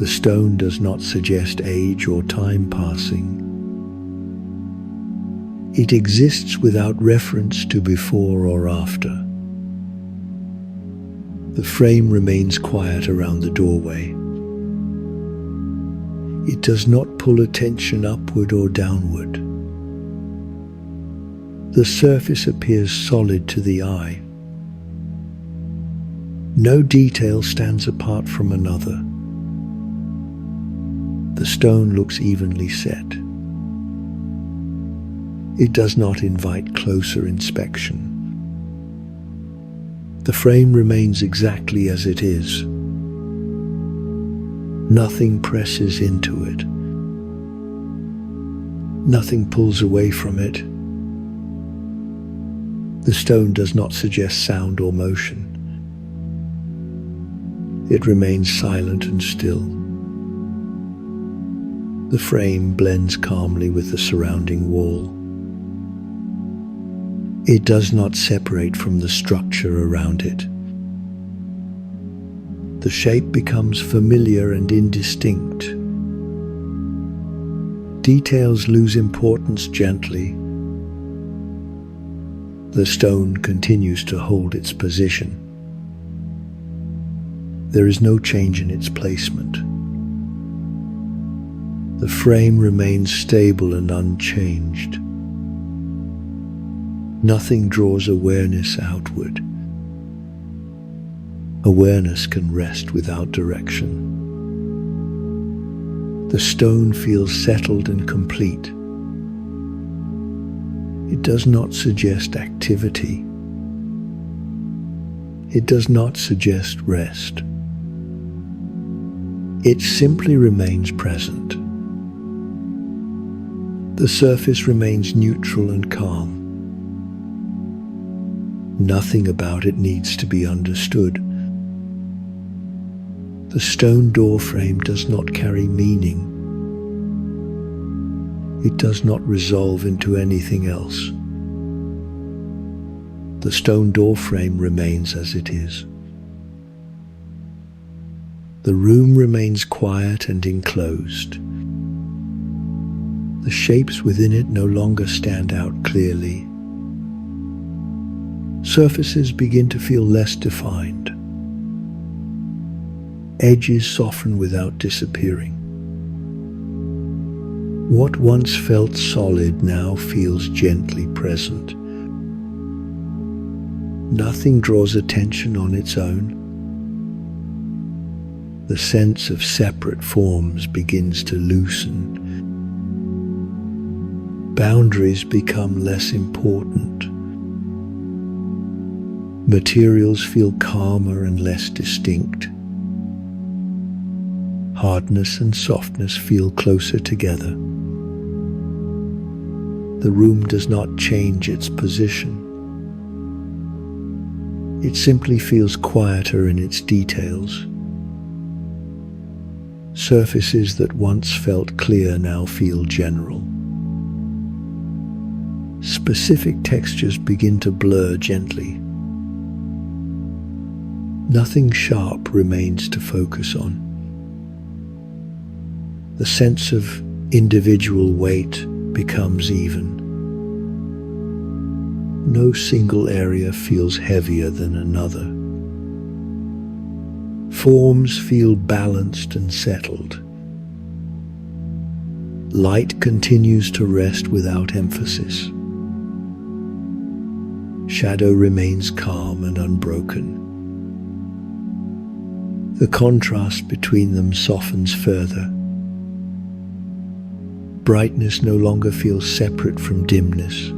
The stone does not suggest age or time passing. It exists without reference to before or after. The frame remains quiet around the doorway. It does not pull attention upward or downward. The surface appears solid to the eye. No detail stands apart from another. The stone looks evenly set. It does not invite closer inspection. The frame remains exactly as it is. Nothing presses into it. Nothing pulls away from it. The stone does not suggest sound or motion. It remains silent and still. The frame blends calmly with the surrounding wall. It does not separate from the structure around it. The shape becomes familiar and indistinct. Details lose importance gently. The stone continues to hold its position. There is no change in its placement. The frame remains stable and unchanged. Nothing draws awareness outward. Awareness can rest without direction. The stone feels settled and complete. It does not suggest activity. It does not suggest rest. It simply remains present. The surface remains neutral and calm. Nothing about it needs to be understood. The stone door frame does not carry meaning. It does not resolve into anything else. The stone door frame remains as it is. The room remains quiet and enclosed. The shapes within it no longer stand out clearly. Surfaces begin to feel less defined. Edges soften without disappearing. What once felt solid now feels gently present. Nothing draws attention on its own. The sense of separate forms begins to loosen. Boundaries become less important. Materials feel calmer and less distinct. Hardness and softness feel closer together. The room does not change its position. It simply feels quieter in its details. Surfaces that once felt clear now feel general. Specific textures begin to blur gently. Nothing sharp remains to focus on. The sense of individual weight becomes even. No single area feels heavier than another. Forms feel balanced and settled. Light continues to rest without emphasis. Shadow remains calm and unbroken. The contrast between them softens further. Brightness no longer feels separate from dimness.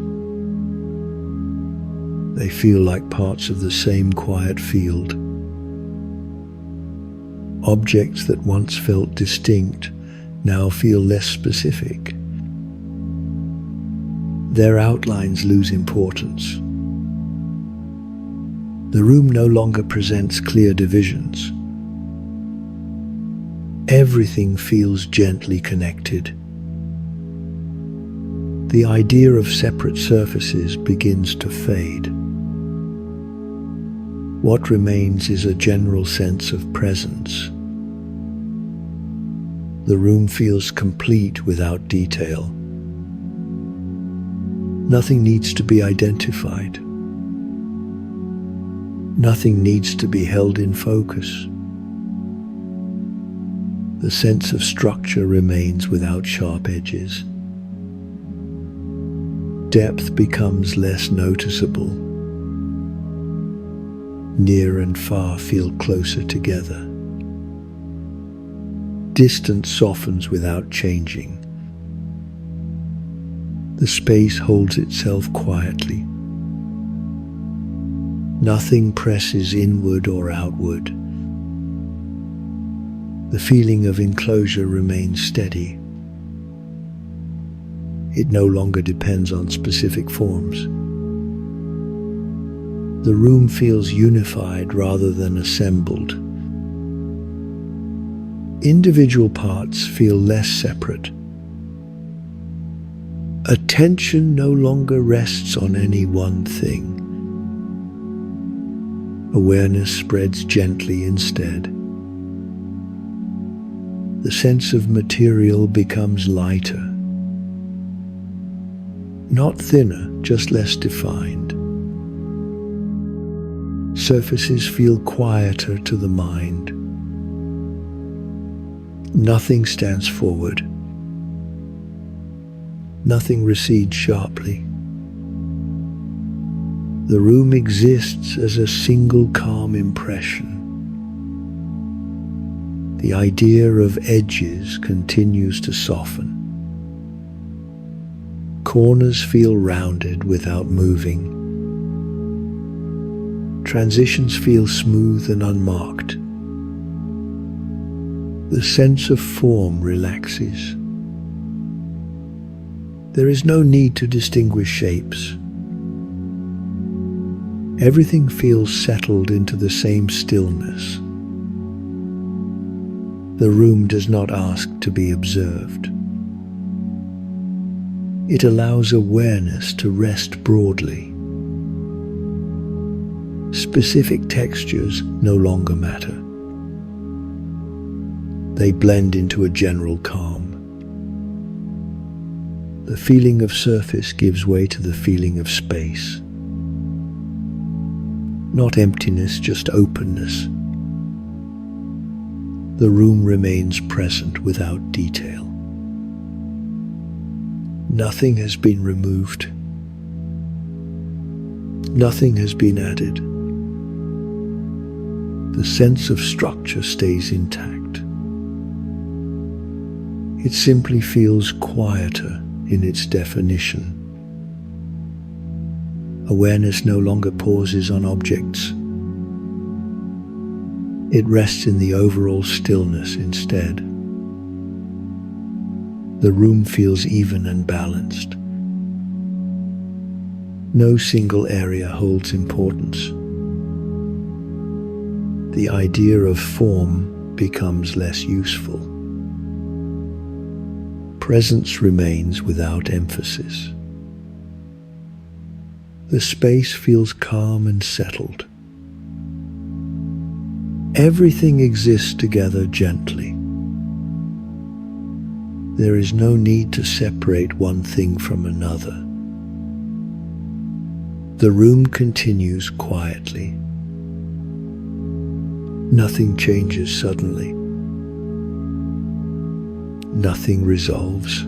They feel like parts of the same quiet field. Objects that once felt distinct now feel less specific. Their outlines lose importance. The room no longer presents clear divisions. Everything feels gently connected. The idea of separate surfaces begins to fade. What remains is a general sense of presence. The room feels complete without detail. Nothing needs to be identified. Nothing needs to be held in focus. The sense of structure remains without sharp edges. Depth becomes less noticeable. Near and far feel closer together. Distance softens without changing. The space holds itself quietly. Nothing presses inward or outward. The feeling of enclosure remains steady. It no longer depends on specific forms. The room feels unified rather than assembled. Individual parts feel less separate. Attention no longer rests on any one thing. Awareness spreads gently instead. The sense of material becomes lighter. Not thinner, just less defined. Surfaces feel quieter to the mind. Nothing stands forward. Nothing recedes sharply. The room exists as a single calm impression. The idea of edges continues to soften. Corners feel rounded without moving. Transitions feel smooth and unmarked. The sense of form relaxes. There is no need to distinguish shapes. Everything feels settled into the same stillness. The room does not ask to be observed. It allows awareness to rest broadly. Specific textures no longer matter. They blend into a general calm. The feeling of surface gives way to the feeling of space. Not emptiness, just openness. The room remains present without detail. Nothing has been removed. Nothing has been added. The sense of structure stays intact. It simply feels quieter in its definition. Awareness no longer pauses on objects. It rests in the overall stillness instead. The room feels even and balanced. No single area holds importance. The idea of form becomes less useful. Presence remains without emphasis. The space feels calm and settled. Everything exists together gently. There is no need to separate one thing from another. The room continues quietly. Nothing changes suddenly. Nothing resolves.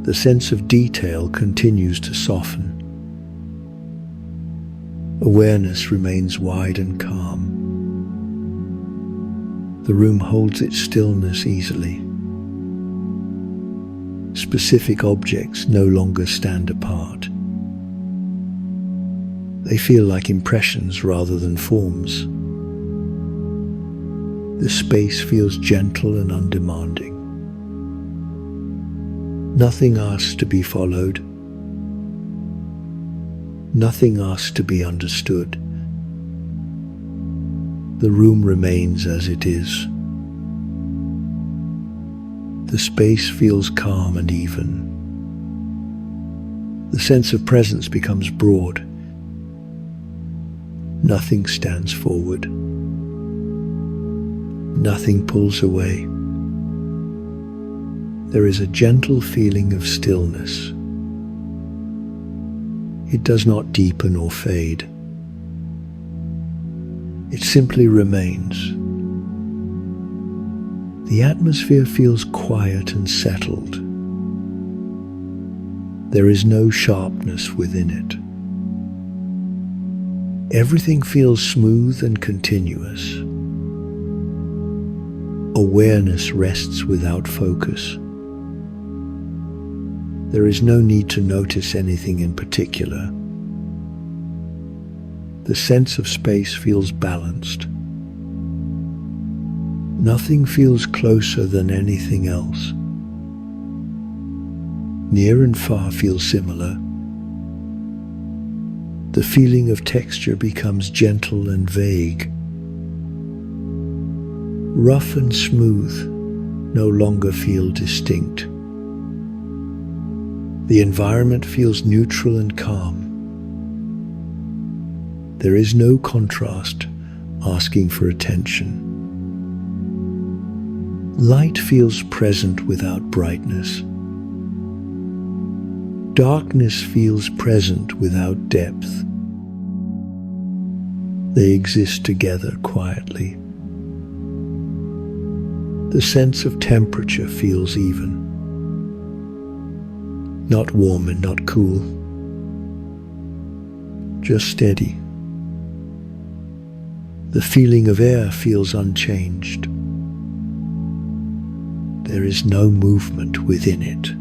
The sense of detail continues to soften. Awareness remains wide and calm. The room holds its stillness easily. Specific objects no longer stand apart. They feel like impressions rather than forms. The space feels gentle and undemanding. Nothing asks to be followed. Nothing asks to be understood. The room remains as it is. The space feels calm and even. The sense of presence becomes broad. Nothing stands forward. Nothing pulls away. There is a gentle feeling of stillness. It does not deepen or fade. It simply remains. The atmosphere feels quiet and settled. There is no sharpness within it. Everything feels smooth and continuous. Awareness rests without focus. There is no need to notice anything in particular. The sense of space feels balanced. Nothing feels closer than anything else. Near and far feel similar. The feeling of texture becomes gentle and vague. Rough and smooth no longer feel distinct. The environment feels neutral and calm. There is no contrast asking for attention. Light feels present without brightness. Darkness feels present without depth. They exist together quietly. The sense of temperature feels even. Not warm and not cool. Just steady. The feeling of air feels unchanged. There is no movement within it.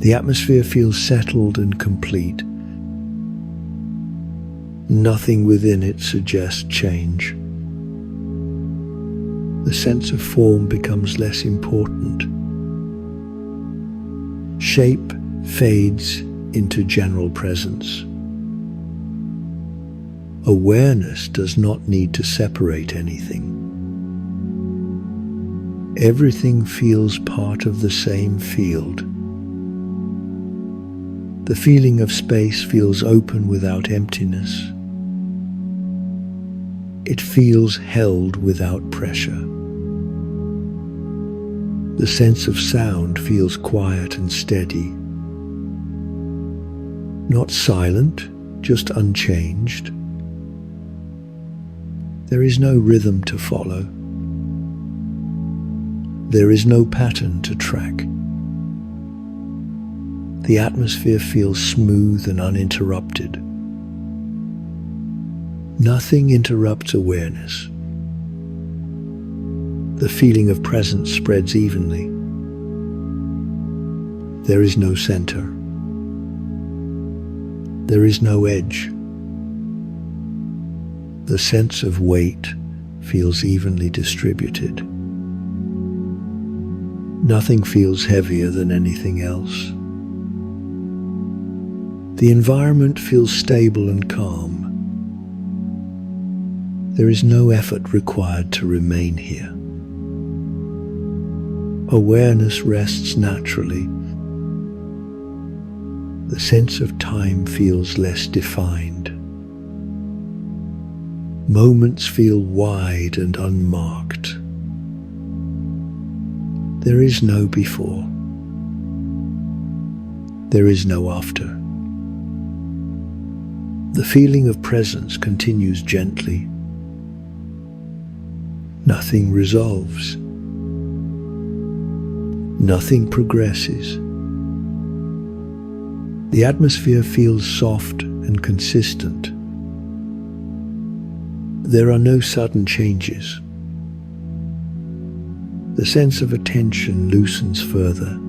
The atmosphere feels settled and complete. Nothing within it suggests change. The sense of form becomes less important. Shape fades into general presence. Awareness does not need to separate anything. Everything feels part of the same field. The feeling of space feels open without emptiness. It feels held without pressure. The sense of sound feels quiet and steady. Not silent, just unchanged. There is no rhythm to follow. There is no pattern to track. The atmosphere feels smooth and uninterrupted. Nothing interrupts awareness. The feeling of presence spreads evenly. There is no center. There is no edge. The sense of weight feels evenly distributed. Nothing feels heavier than anything else. The environment feels stable and calm. There is no effort required to remain here. Awareness rests naturally. The sense of time feels less defined. Moments feel wide and unmarked. There is no before. There is no after. The feeling of presence continues gently. Nothing resolves. Nothing progresses. The atmosphere feels soft and consistent. There are no sudden changes. The sense of attention loosens further.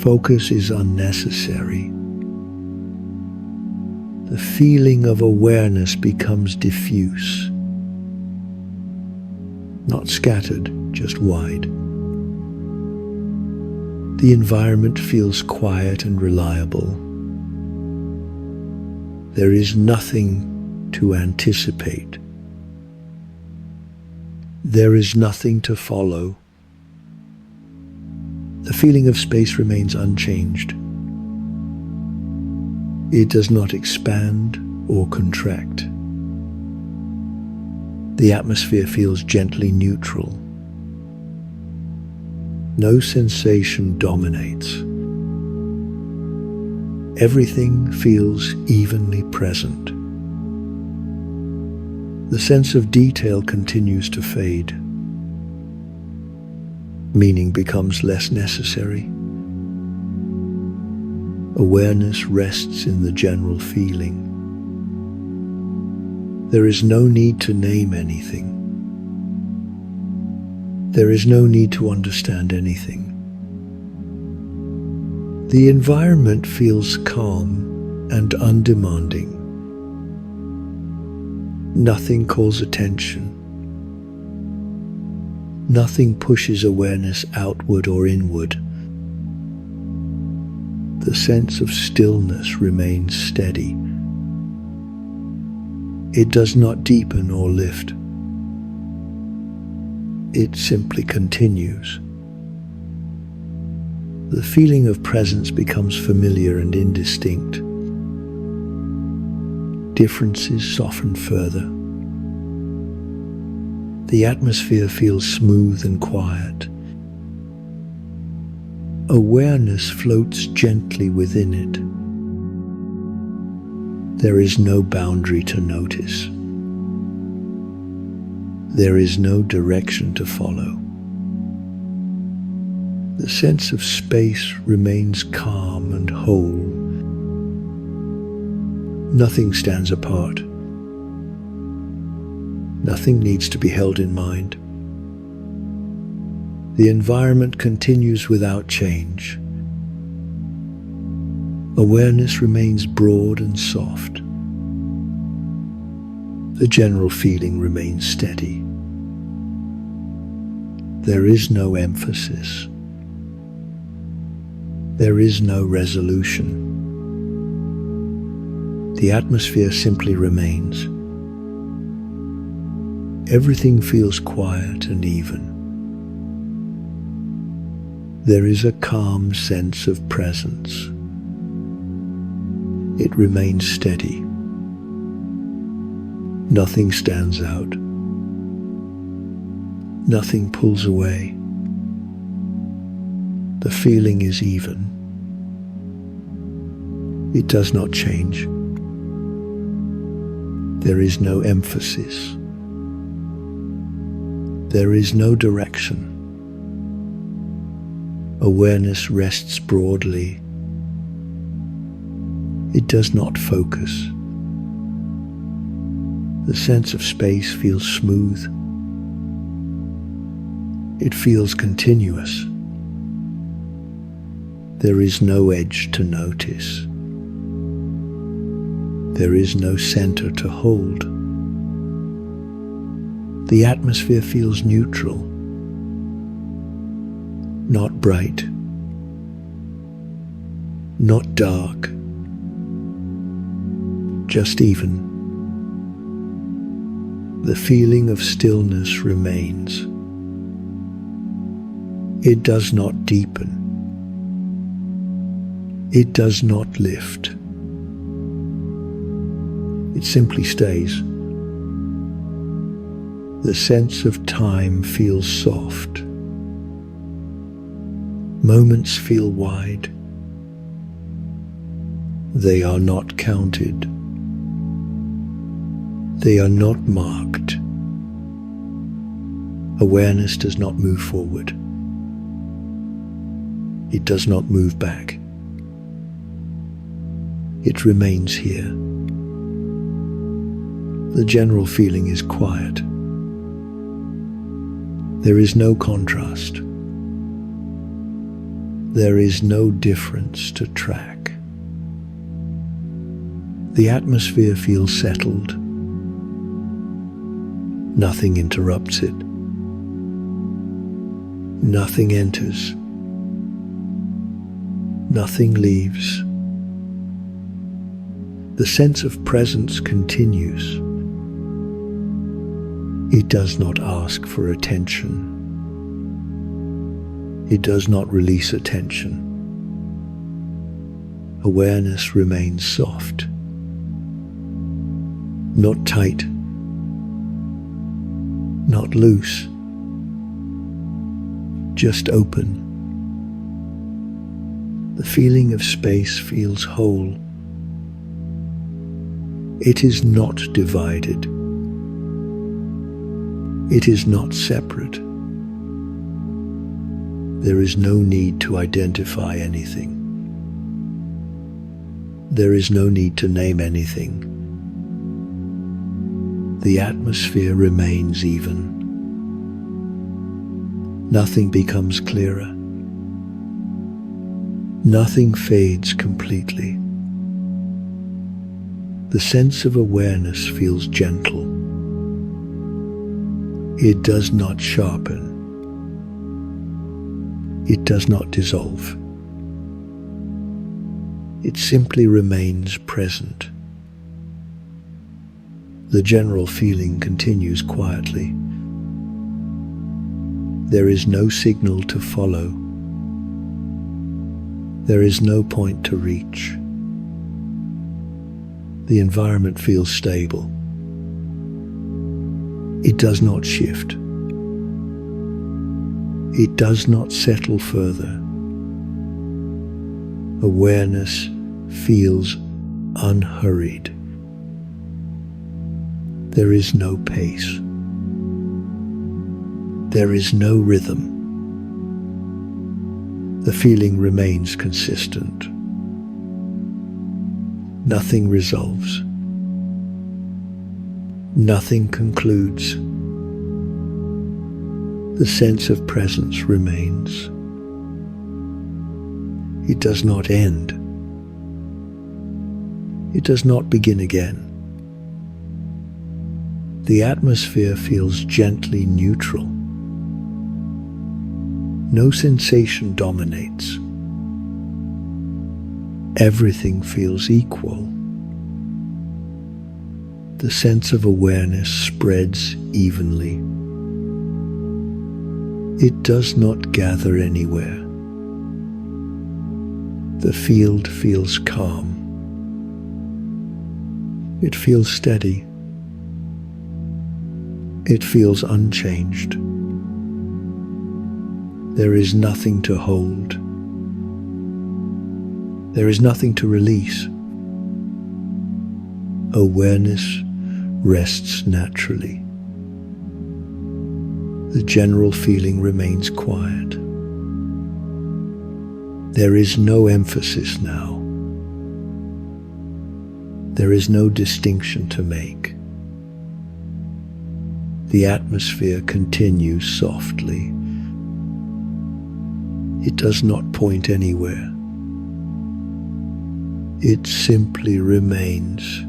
Focus is unnecessary. The feeling of awareness becomes diffuse. Not scattered, just wide. The environment feels quiet and reliable. There is nothing to anticipate. There is nothing to follow. The feeling of space remains unchanged. It does not expand or contract. The atmosphere feels gently neutral. No sensation dominates. Everything feels evenly present. The sense of detail continues to fade. Meaning becomes less necessary. Awareness rests in the general feeling. There is no need to name anything. There is no need to understand anything. The environment feels calm and undemanding. Nothing calls attention. Nothing pushes awareness outward or inward. The sense of stillness remains steady. It does not deepen or lift. It simply continues. The feeling of presence becomes familiar and indistinct. Differences soften further. The atmosphere feels smooth and quiet. Awareness floats gently within it. There is no boundary to notice. There is no direction to follow. The sense of space remains calm and whole. Nothing stands apart. Nothing needs to be held in mind. The environment continues without change. Awareness remains broad and soft. The general feeling remains steady. There is no emphasis. There is no resolution. The atmosphere simply remains. Everything feels quiet and even. There is a calm sense of presence. It remains steady. Nothing stands out. Nothing pulls away. The feeling is even. It does not change. There is no emphasis. There is no direction. Awareness rests broadly. It does not focus. The sense of space feels smooth. It feels continuous. There is no edge to notice. There is no center to hold. The atmosphere feels neutral, not bright, not dark, just even. The feeling of stillness remains. It does not deepen. It does not lift. It simply stays. The sense of time feels soft. Moments feel wide. They are not counted. They are not marked. Awareness does not move forward. It does not move back. It remains here. The general feeling is quiet. There is no contrast. There is no difference to track. The atmosphere feels settled. Nothing interrupts it. Nothing enters. Nothing leaves. The sense of presence continues. It does not ask for attention. It does not release attention. Awareness remains soft, not tight, not loose, just open. The feeling of space feels whole. It is not divided. It is not separate. There is no need to identify anything. There is no need to name anything. The atmosphere remains even. Nothing becomes clearer. Nothing fades completely. The sense of awareness feels gentle. It does not sharpen. It does not dissolve. It simply remains present. The general feeling continues quietly. There is no signal to follow. There is no point to reach. The environment feels stable. It does not shift. It does not settle further. Awareness feels unhurried. There is no pace. There is no rhythm. The feeling remains consistent. Nothing resolves. Nothing concludes. The sense of presence remains. It does not end. It does not begin again. The atmosphere feels gently neutral. No sensation dominates. Everything feels equal. The sense of awareness spreads evenly. It does not gather anywhere. The field feels calm. It feels steady. It feels unchanged. There is nothing to hold. There is nothing to release. Awareness rests naturally. The general feeling remains quiet. There is no emphasis now. There is no distinction to make. The atmosphere continues softly. It does not point anywhere. It simply remains.